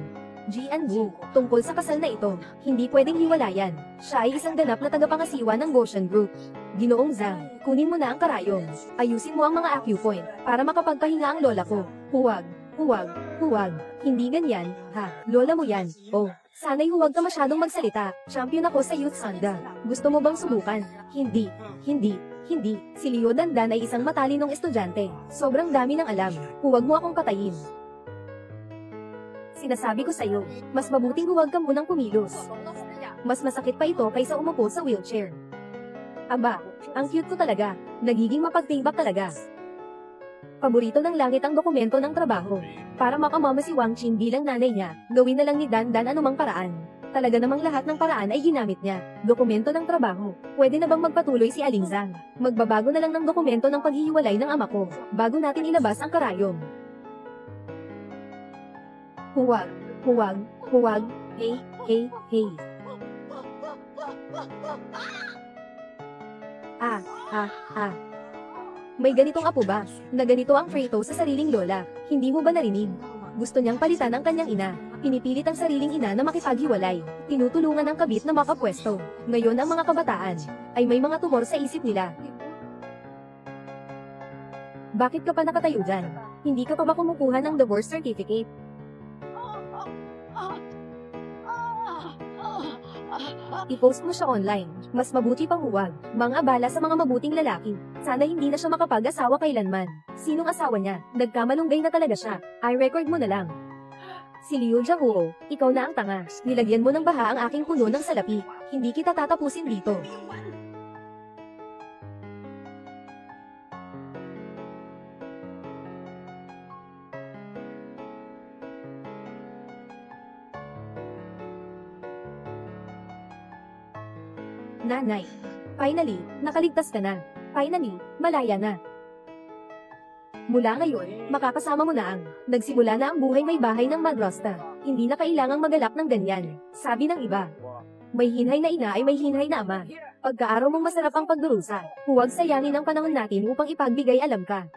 Jian Wu, tungkol sa kasal na ito, hindi pwedeng hiwalayan. Siya ay isang ganap na tagapangasiwa ng Goshen Group. Ginoong Zhang, kunin mo na ang karayom. Ayusin mo ang mga acupoint, para makapagpahinga ang lola ko. Huwag, huwag, huwag. Hindi ganyan, ha? Lola mo yan. Oh, sana'y huwag ka masyadong magsalita. Champion ako sa Youth Sanda. Gusto mo bang subukan? Hindi, hindi. Hindi, si Leo Dandan ay isang matalinong estudyante. Sobrang dami ng alam. Huwag mo akong patayin. Sinasabi ko sa'yo, mas mabuting huwag ka munang kumilos. Mas masakit pa ito kaysa umupo sa wheelchair. Aba, ang cute ko talaga. Nagiging mapagtibak talaga. Paborito ng langit ang dokumento ng trabaho. Para makamama si Wang Qin bilang nanay niya, gawin na lang ni Dandan anumang paraan. Talaga namang lahat ng paraan ay ginamit niya. Dokumento ng trabaho. Pwede na bang magpatuloy si Aling Zhang? Magbabago na lang ng dokumento ng paghihiwalay ng ama ko, bago natin ilabas ang karayom. Huwag, huwag, huwag, hey, hey, hey. May ganitong apo ba, na ganito ang Freito sa sariling lola? Hindi mo ba narinig? Gusto niyang palitan ang kanyang ina. Pinipilit ang sariling ina na makipaghiwalay. Tinutulungan ang kabit na makapwesto. Ngayon ang mga kabataan, ay may mga tumor sa isip nila. Bakit ka pa nakatayo dyan? Hindi ka pa ba kumukuha ng divorce certificate? I-post mo siya online. Mas mabuti pang huwag. Mga abala sa mga mabuting lalaki. Sana hindi na siya makapag-asawa kailanman. Sinong asawa niya? Nagkamalunggay na talaga siya. I-record mo na lang. Si Liu Jiahuo, ikaw na ang tanga. Nilagyan mo ng baha ang aking puno ng salapi. Hindi kita tatapusin dito. Nanay. Finally, nakaligtas ka na. Finally, malaya na. Mula ngayon, makakasama mo na ang nagsimula na ang buhay may bahay ng madrasta. Hindi na kailangang magalak ng ganyan. Sabi ng iba. May hinhay na ina ay may hinhay na ama. Pagkaaraw mong masarap ang pagdurusa, huwag sayangin ang panahon natin upang ipagbigay alam ka.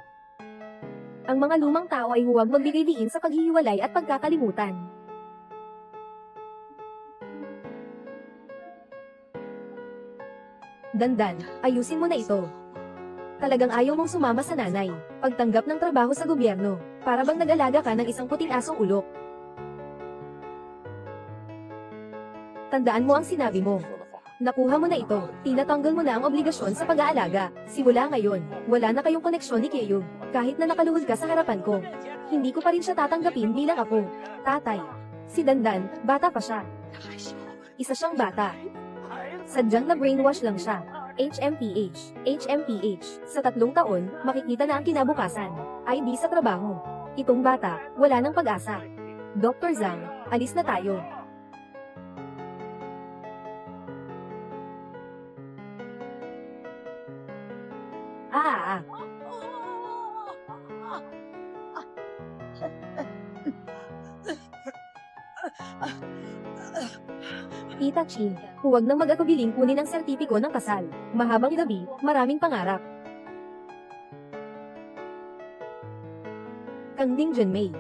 Ang mga lumang tao ay huwag magbigay diin sa paghihiwalay at pagkakalimutan. Dandan, ayusin mo na ito. Talagang ayaw mong sumama sa nanay, pagtanggap ng trabaho sa gobyerno, para bang nag-alaga ka ng isang puting asong ulok. Tandaan mo ang sinabi mo. Nakuha mo na ito, tinatanggal mo na ang obligasyon sa pag-aalaga. Simula ngayon, wala na kayong koneksyon ni Keyug, kahit na nakaluhod ka sa harapan ko. Hindi ko pa rin siya tatanggapin bilang ako. Tatay. Si Dandan, bata pa siya. Isa siyang bata. Sadyang na-brainwash lang siya. HMPH, HMPH, sa 3 taon, makikita na ang kinabukasan. ID sa trabaho. Itong bata, wala ng pag-asa. Dr. Zhang, alis na tayo. Tita Chin, huwag nang mag-atubiling kunin ang sertipiko ng kasal. Mahabang gabi, maraming pangarap. Kang Ding Junmei.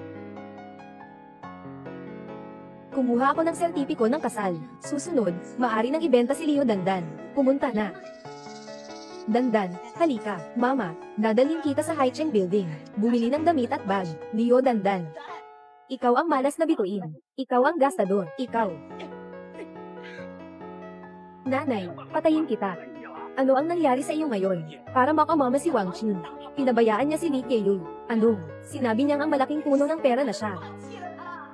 Kumuha ako ng sertipiko ng kasal. Susunod, maari nang ibenta si Leo Dandan. Pumunta na. Dandan, halika, mama, dadalhin kita sa Haicheng Building. Bumili ng damit at bag. Leo Dandan. Ikaw ang malas na bituin. Ikaw ang gastador. Ikaw. Nanay, patayin kita. Ano ang nangyari sa iyo ngayon? Para makamama si Wang Qin. Pinabayaan niya si Li Keyug. Ano? Sinabi niyang ang malaking puno ng pera na siya.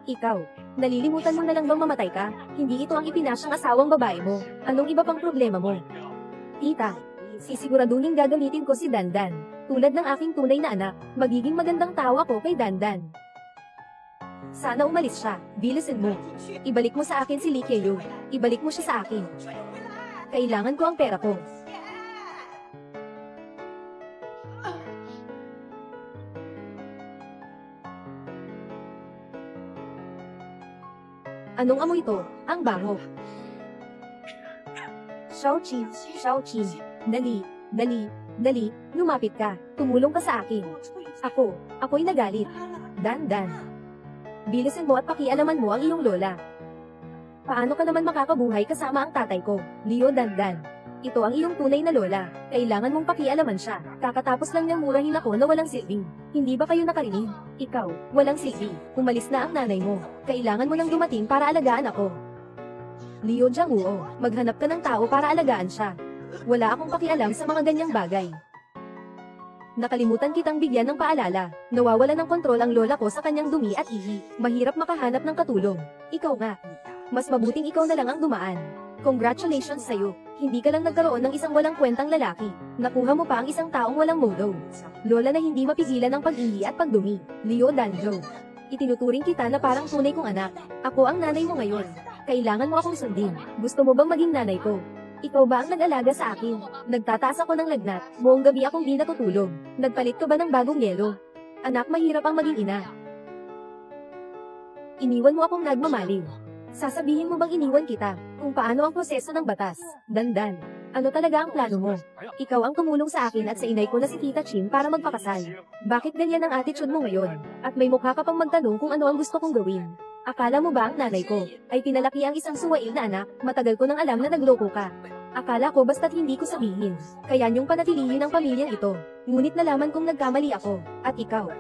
Ikaw, nalilimutan mo na lang bang mamatay ka? Hindi ito ang ipinasyang asawang babae mo. Anong iba pang problema mo? Tita, sisiguraduhin gagamitin ko si Dandan. Tulad ng aking tunay na anak, magiging magandang tao ako kay Dandan. Sana umalis siya. Bilisan mo. Ibalik mo sa akin si Li Keyug. Ibalik mo siya sa akin. Kailangan ko ang pera ko. Anong amoy ito? Ang bango. Xiaoqi, Xiaoqi. Dali, dali, dali, lumapit ka. Tumulong ka sa akin. Ako'y nagalit. Dan. Bilisan mo at pakialaman mo ang iyong lola. Paano ka naman makakabuhay kasama ang tatay ko, Leo Dan? Ito ang iyong tunay na lola. Kailangan mong pakialaman siya. Kakatapos lang niyang murahin ako na walang silbi. Hindi ba kayo nakarinig? Ikaw, walang silbi. Umalis na ang nanay mo. Kailangan mo lang dumating para alagaan ako. Leo Jianguo, maghanap ka ng tao para alagaan siya. Wala akong pakialam sa mga ganyang bagay. Nakalimutan kitang bigyan ng paalala. Nawawala ng kontrol ang lola ko sa kanyang dumi at ihi. Mahirap makahanap ng katulong. Ikaw nga. Mas mabuting ikaw na lang ang dumaan. Congratulations sa'yo. Hindi ka lang nagkaroon ng isang walang kwentang lalaki. Nakuha mo pa ang isang taong walang modo. Lola na hindi mapigilan ang pag-ihi at pagdumi. Leo Danjo. Itinuturing kita na parang tunay kong anak. Ako ang nanay mo ngayon. Kailangan mo akong sundin. Gusto mo bang maging nanay ko? Ikaw ba ang nag-alaga sa akin? Nagtataas ako ng lagnat. Buong gabi akong di natutulog. Nagpalit ka ba ng bagong yelo? Anak, mahirap ang maging ina. Iniwan mo akong nagmamaling. Sasabihin mo bang iniwan kita? Kung paano ang proseso ng batas? Dan. Ano talaga ang plano mo? Ikaw ang tumulong sa akin at sa inay ko na si Tita Chin para magpakasal. Bakit ganyan ang attitude mo ngayon? At may mukha ka pang magtanong kung ano ang gusto kong gawin. Akala mo ba ang nanay ko ay pinalaki ang isang suwail na anak? Matagal ko nang alam na nagloko ka. Akala ko basta't hindi ko sabihin. Kaya niyong panatilihin ang pamilyang ito. Ngunit nalaman kong nagkamali ako. At ikaw.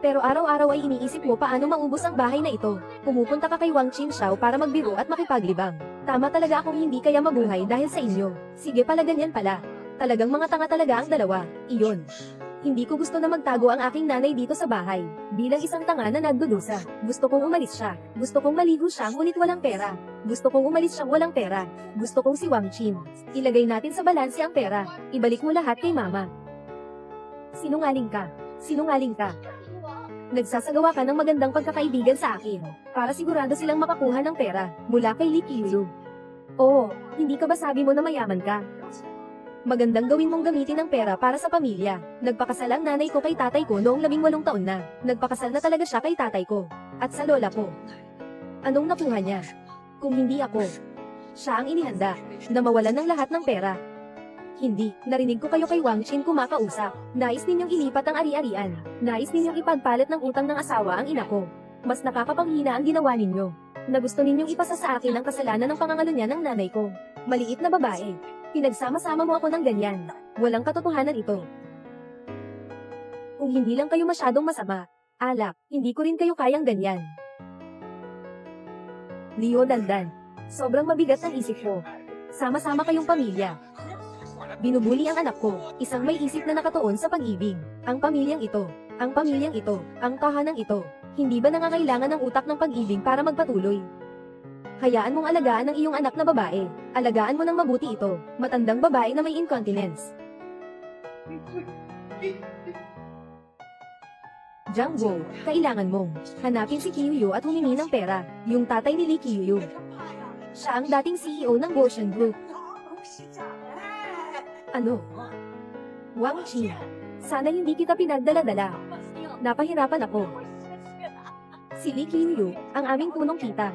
Pero araw-araw ay iniisip mo paano maubos ang bahay na ito. Pumupunta ka kay Wang Qingxiao para magbiro at makipaglibang. Tama talaga akong hindi kaya mabuhay dahil sa inyo. Sige pala, ganyan pala. Talagang mga tanga talaga ang dalawa. Iyon. Hindi ko gusto na magtago ang aking nanay dito sa bahay. Bilang isang tanga na nagdudusa. Gusto kong umalis siya. Gusto kong maligo siya ngunit walang pera. Gusto kong umalis siyang walang pera. Gusto kong si Wang Qin. Ilagay natin sa balanse ang pera. Ibalik mo lahat kay mama. Sinungaling ka. Sinungaling ka. Nagsasagawa ka ng magandang pagkakaibigan sa akin, para sigurado silang makakuha ng pera, mula kay Li Qiyu. Oo, hindi ka ba sabi mo na mayaman ka? Magandang gawin mong gamitin ang pera para sa pamilya. Nagpakasal ang nanay ko kay tatay ko noong 18 taon na. Nagpakasal na talaga siya kay tatay ko. At sa lola ko. Anong nakuha niya? Kung hindi ako. Siya ang inihanda, na mawalan ng lahat ng pera. Hindi, narinig ko kayo kay Wang Qin kumakausap. Nais ninyong ilipat ang ari-arian. Nais ninyong ipagpalit ng utang ng asawa ang ina ko. Mas nakakapanghina ang ginawa ninyo. Na gusto ninyong ipasa sa akin ang kasalanan ng pangangalo niya ng nanay ko. Maliit na babae. Pinagsama-sama mo ako ng ganyan. Walang katotohanan ito. Kung hindi lang kayo masyadong masama, alak, hindi ko rin kayo kayang ganyan. Leo Dan. Sobrang mabigat ang isip ko. Sama-sama kayong pamilya. Binubuli ang anak ko, isang may isip na nakatuon sa pag-ibig. Ang pamilyang ito, ang tahanang ito, hindi ba nangangailangan ng utak ng pag-ibig para magpatuloy? Hayaan mong alagaan ang iyong anak na babae. Alagaan mo ng mabuti ito, matandang babae na may incontinence. Jiangguo, kailangan mong hanapin si Qiyu at humingi ng pera, yung tatay ni Li Qiyu. Siya ang dating CEO ng Goshen Group. Ano? Wang Qin. Sana hindi kita pinagdala-dala. Napahirapan ako. Si Li Qiyu, ang aming punong kita.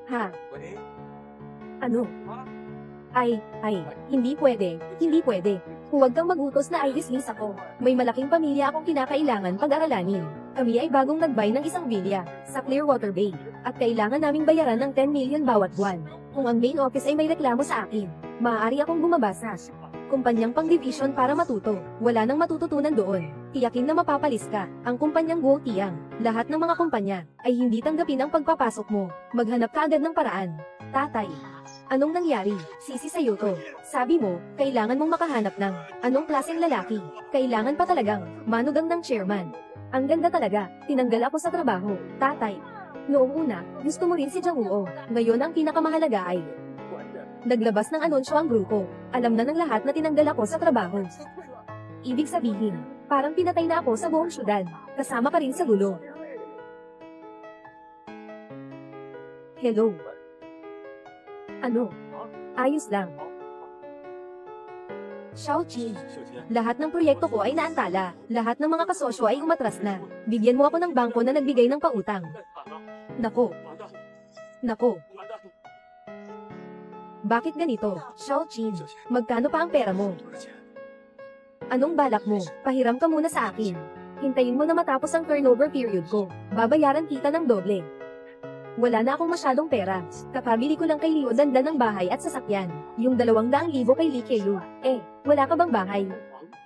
Ha? Ano? Ay, hindi pwede. Huwag kang mag-utos na i-dismiss ako. May malaking pamilya akong kinakailangan pag-aralanin. Kami ay bagong nag-buy ng isang villa sa Clearwater Bay, at kailangan naming bayaran ng 10 million bawat buwan. Kung ang main office ay may reklamo sa akin, maaari akong bumabasa. Kumpanyang pang-division para matuto. Wala nang matututunan doon. Tiyakin na mapapalis ka. Ang kumpanyang Guo Tiang, lahat ng mga kumpanya, ay hindi tanggapin ang pagpapasok mo. Maghanap ka agad ng paraan. Tatay. Anong nangyari? Sisi sa'yo to. Sabi mo, kailangan mong makahanap ng anong klaseng lalaki. Kailangan pa talagang manugang ng chairman. Ang ganda talaga, tinanggal ako sa trabaho. Tatay. Noong una, gusto mo rin si Jianguo. Ngayon ang pinakamahalaga ay naglabas ng anunsyo ang grupo. Alam na ng lahat na tinanggal ako sa trabaho. Ibig sabihin, parang pinatay na ako sa buong syudad. Kasama ka rin sa gulo. Hello. Ano? Ayos lang. Xiaoqi. Lahat ng proyekto ko ay naantala. Lahat ng mga kasosyo ay umatras na. Bigyan mo ako ng bangko na nagbigay ng pautang. Nako. Nako. Bakit ganito, Xiaoqi? Magkano pa ang pera mo? Anong balak mo? Pahiram ka muna sa akin. Hintayin mo na matapos ang turnover period ko. Babayaran kita ng doble. Wala na akong masyadong pera. Kakabili ko lang kay Leo Dandan ng bahay at sasakyan. Yung 200,000 kay Lee Keo. Wala ka bang bahay?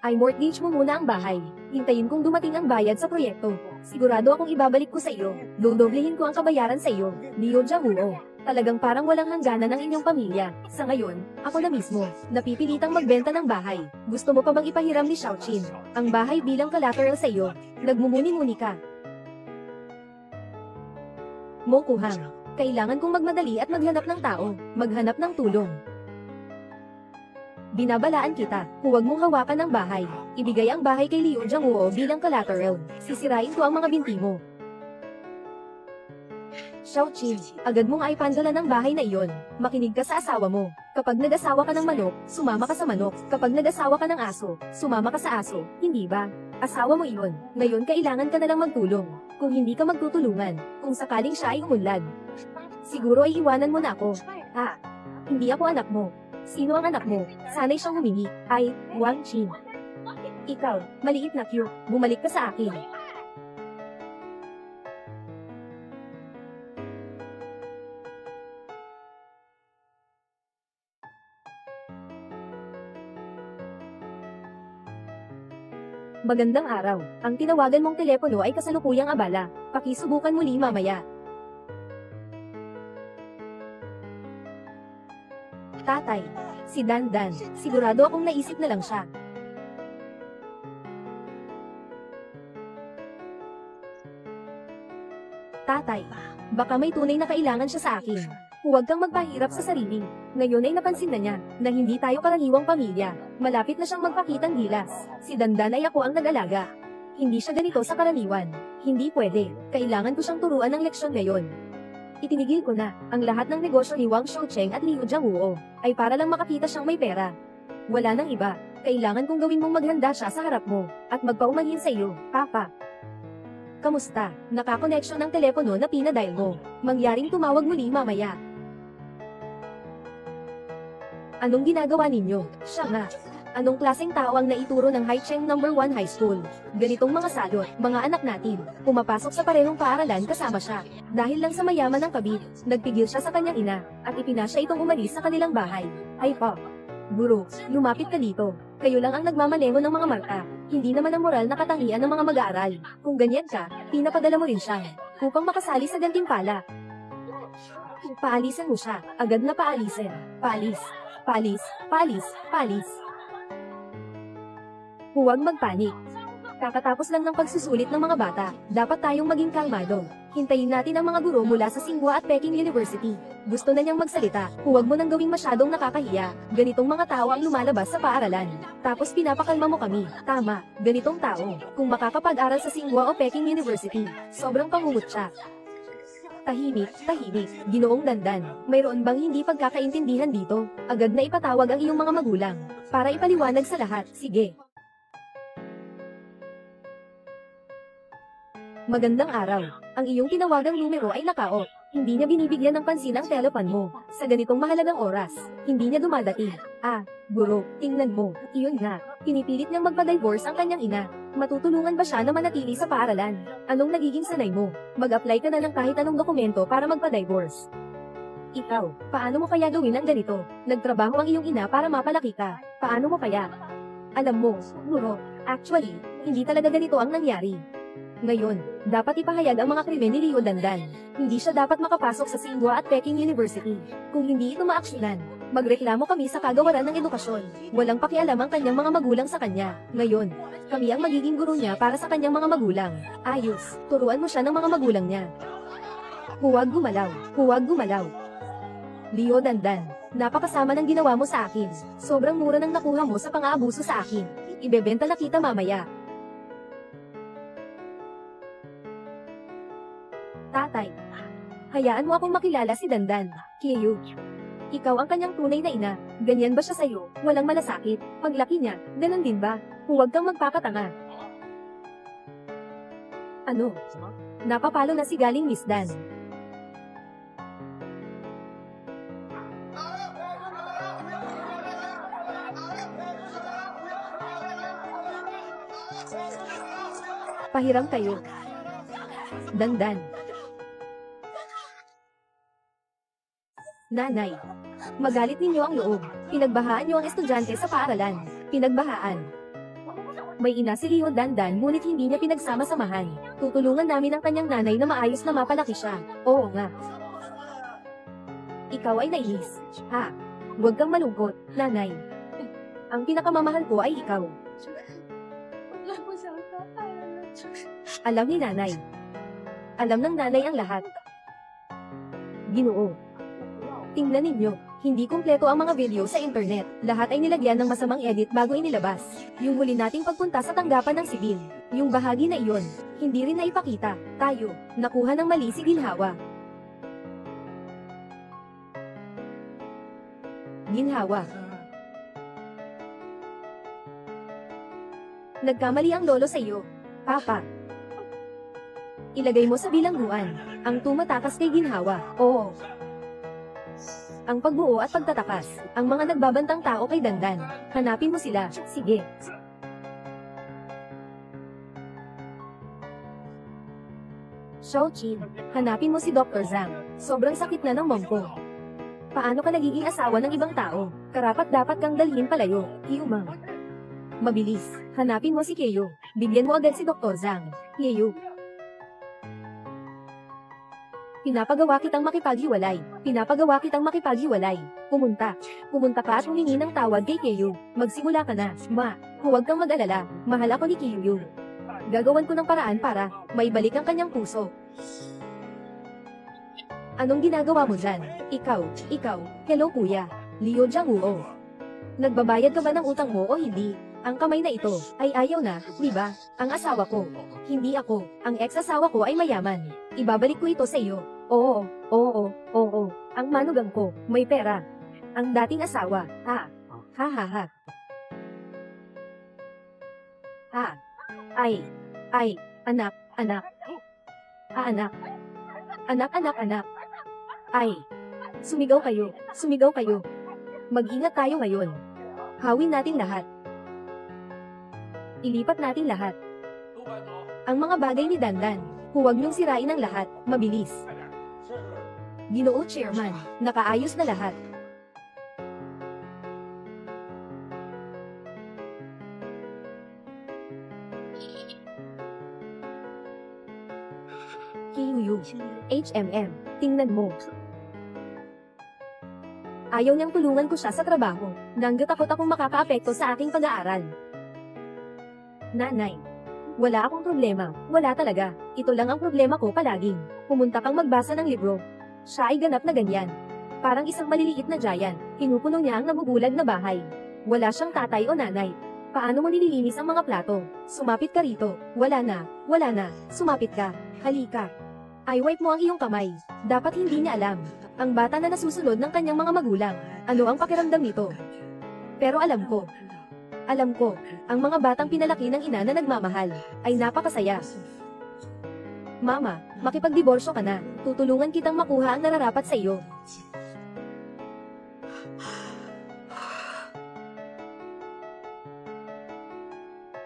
Ay mortgage mo muna ang bahay. Hintayin kong dumating ang bayad sa proyekto. Sigurado akong ibabalik ko sa iyo. Dodoblehin ko ang kabayaran sa iyo, Leo Jahuo. Talagang parang walang hangganan ng inyong pamilya. Sa ngayon, ako na mismo, napipilitang magbenta ng bahay. Gusto mo pa bang ipahiram ni Xiaoqin ang bahay bilang collateral sa iyo? Nagmumuni-muni ka. Mo Kuhang, kailangan kong magmadali at maghanap ng tao, maghanap ng tulong. Binabalaan kita, huwag mong hawakan ang bahay. Ibigay ang bahay kay Liu Jianghuo bilang collateral. Sisirain ko ang mga binti mo. Xiaoqi, agad mong aipandalan ng bahay na iyon. Makinig ka sa asawa mo. Kapag nag-asawa ka ng manok, sumama ka sa manok. Kapag nag-asawa ka ng aso, sumama ka sa aso. Hindi ba? Asawa mo iyon. Ngayon kailangan ka na lang magtulong. Kung hindi ka magtutulungan, kung sakaling siya ay umunlad, siguro ay iwanan mo na ako. Hindi ako anak mo. Sino ang anak mo? Sana'y siyang humingi. Ay, Wang Qin. Ikaw, maliit na cute. Bumalik ka sa akin. Magandang araw. Ang tinawagan mong telepono ay kasalukuyang abala. Pakisubukan muli mamaya. Tatay. Si Dandan. Sigurado akong naisip na lang siya. Tatay. Baka may tunay na kailangan siya sa akin. Huwag kang magpahirap sa sarili. Ngayon ay napansin na niya, na hindi tayo karaniwang pamilya. Malapit na siyang magpakitang gilas. Si Dandan ay ako ang nag-alaga. Hindi siya ganito sa karaniwan. Hindi pwede. Kailangan ko siyang turuan ng leksyon ngayon. Itinigil ko na, ang lahat ng negosyo ni Wang Shoucheng at Liu Jianghuo, ay para lang makakita siyang may pera. Wala nang iba. Kailangan kong gawin mong maghanda siya sa harap mo, at magpaumanhin sa iyo, Papa. Kamusta? Nakakoneksyon ng telepono na pinadial mo. Mangyaring tumawag muli mamaya. Anong ginagawa ninyo? Siya nga. Anong klaseng tao ang naituro ng Haicheng No. 1 High School? Ganitong mga salot, mga anak natin, pumapasok sa parehong paaralan kasama siya. Dahil lang sa mayaman ng kabit, nagpigil siya sa kanyang ina, at ipinasya itong umalis sa kanilang bahay. Ay pa. Guro, lumapit ka dito. Kayo lang ang nagmamaneho ng mga marka. Hindi naman ang moral na katangian ng mga mag-aaral. Kung ganyan ka, pinapadala mo rin siya. Upang makasali sa gantimpala. Paalisan mo siya. Agad na paalisin. Paalis. Paalis. Paalis. Paalis. Huwag magpanik. Kakatapos lang ng pagsusulit ng mga bata, dapat tayong maging kalmado. Hintayin natin ang mga guro mula sa Tsinghua at Peking University. Gusto na niyang magsalita, huwag mo nang gawing masyadong nakakahiya. Ganitong mga tao ang lumalabas sa paaralan. Tapos pinapakalma mo kami. Tama, ganitong tao. Kung makakapag-aral sa Tsinghua o Peking University, sobrang pangungot siya. Tahimik, tahimik, Ginoong Dandan. Mayroon bang hindi pagkakaintindihan dito? Agad na ipatawag ang iyong mga magulang. Para ipaliwanag sa lahat, sige. Magandang araw. Ang iyong tinawagang numero ay naka-off. Hindi niya binibigyan ng pansin ang telephone mo. Sa ganitong mahalagang oras, hindi niya dumadating. Guro, tingnan mo. Iyon nga. Pinipilit niyang magpa-divorce ang kanyang ina. Matutulungan ba siya na manatili sa paaralan? Anong nagiging sanay mo? Mag-apply ka na ng kahit anong dokumento para magpa-divorce. Ikaw, paano mo kaya gawin ang ganito? Nagtrabaho ang iyong ina para mapalaki ka. Paano mo kaya? Alam mo, guro, actually, hindi talaga ganito ang nangyari. Ngayon, dapat ipahayag ang mga krimen ni Leo Dandan. Hindi siya dapat makapasok sa Tsinghua at Peking University. Kung hindi ito maaksyonan, magreklamo kami sa kagawaran ng edukasyon. Walang pakialam ang kanyang mga magulang sa kanya. Ngayon, kami ang magiging guro niya para sa kanyang mga magulang. Ayos, turuan mo siya ng mga magulang niya. Huwag gumalaw, huwag gumalaw. Leo Dandan, napakasama ng ginawa mo sa akin. Sobrang mura ng nakuha mo sa pang-aabuso sa akin. Ibebenta na kita mamaya. Tatay, hayaan mo akong makilala si Dandan, Keo. Ikaw ang kanyang tunay na ina. Ganyan ba siya sa'yo? Walang malasakit. Paglaki niya, ganun din ba? Huwag kang magpapatanga. Ano? Napapalo na si galing Miss Dan. Pahiram kayo. Dandan. Nanay. Magalit ninyo ang loob. Pinagbahaan niyo ang estudyante sa paaralan. Pinagbahaan. May ina si Leo Dandan ngunit hindi niya pinagsama-samahan. Tutulungan namin ang kanyang nanay na maayos na mapalaki siya. Oo nga. Ikaw ay nainis. Ha? Huwag kang malungkot, nanay. Ang pinakamamahal ko ay ikaw. Alam ni nanay. Alam ng nanay ang lahat. Ginoo. Tingnan ninyo, hindi kumpleto ang mga video sa internet. Lahat ay nilagyan ng masamang edit bago inilabas. Yung huli nating pagpunta sa tanggapan ng sibil. Yung bahagi na iyon, hindi rin naipakita. Tayo, nakuha ng mali si Ginhawa. Ginhawa. Nagkamali ang lolo sa iyo, Papa. Ilagay mo sa bilangguan, ang tumatakas kay Ginhawa. Oo. Ang pagbuo at pagtatakas, ang mga nagbabantang tao kay Dandan. Hanapin mo sila, sige. Xiaoqin, hanapin mo si Dr. Zhang. Sobrang sakit na ng mom ko. Paano ka nagiging asawa ng ibang tao? Karapat-dapat kang dalhin palayo, Hyumang. Mabilis, hanapin mo si Keyo. Bigyan mo agad si Dr. Zhang. Keyo. Pinapagawa kitang makipaghiwalay. Pinapagawa kitang makipaghiwalay. Pumunta. Pumunta ka at humingi ng tawad kay Keyo. Magsimula ka na, ma. Huwag kang mag-alala. Mahal ako ni Keyo. Gagawan ko ng paraan para maibalik ang kanyang puso. Anong ginagawa mo dyan? Ikaw. Hello kuya. Leo Jianghuo. Nagbabayad ka ba ng utang mo o hindi? Ang kamay na ito ay ayaw na, di ba? Ang asawa ko. Hindi ako. Ang ex-asawa ko ay mayaman. Ibabalik ko ito sa iyo. Oo. Ang manugang ko, may pera. Ang dating asawa, ha. Ay, anak. Anak. Ay. Sumigaw kayo. Mag-ingat tayo ngayon. Hawin natin lahat. Ilipat natin lahat. Ang mga bagay ni Dandan, huwag niyong sirain ang lahat, mabilis. Ginoo Chairman, nakaayos na lahat. Kiyu, HMM, tingnan mo. Ayaw niyang tulungan ko siya sa trabaho. Nanggatakot akong makakaapekto sa aking pag-aaral. Nanay. Wala akong problema. Wala talaga. Ito lang ang problema ko palaging. Pumunta kang magbasa ng libro. Siya ay ganap na ganyan. Parang isang maliliit na giant. Pinupuno niya ang nabubulag na bahay. Wala siyang tatay o nanay. Paano mo nililinis ang mga plato? Sumapit ka rito. Wala na. Sumapit ka. Halika. I-wipe mo ang iyong kamay. Dapat hindi niya alam. Ang bata na nasusunod ng kanyang mga magulang. Ano ang pakiramdam nito? Pero alam ko, ang mga batang pinalaki ng ina na nagmamahal, ay napakasaya. Mama, makipagdiborsyo ka na. Tutulungan kitang makuha ang nararapat sa iyo.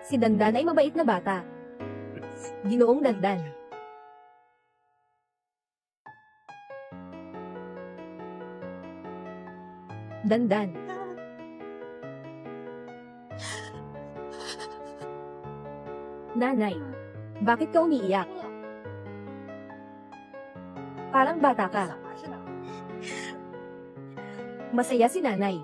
Si Dandan ay mabait na bata. Ginoong Dandan. Dandan. Nanay, bakit ka umiiyak? Parang bata ka. Masaya si nanay.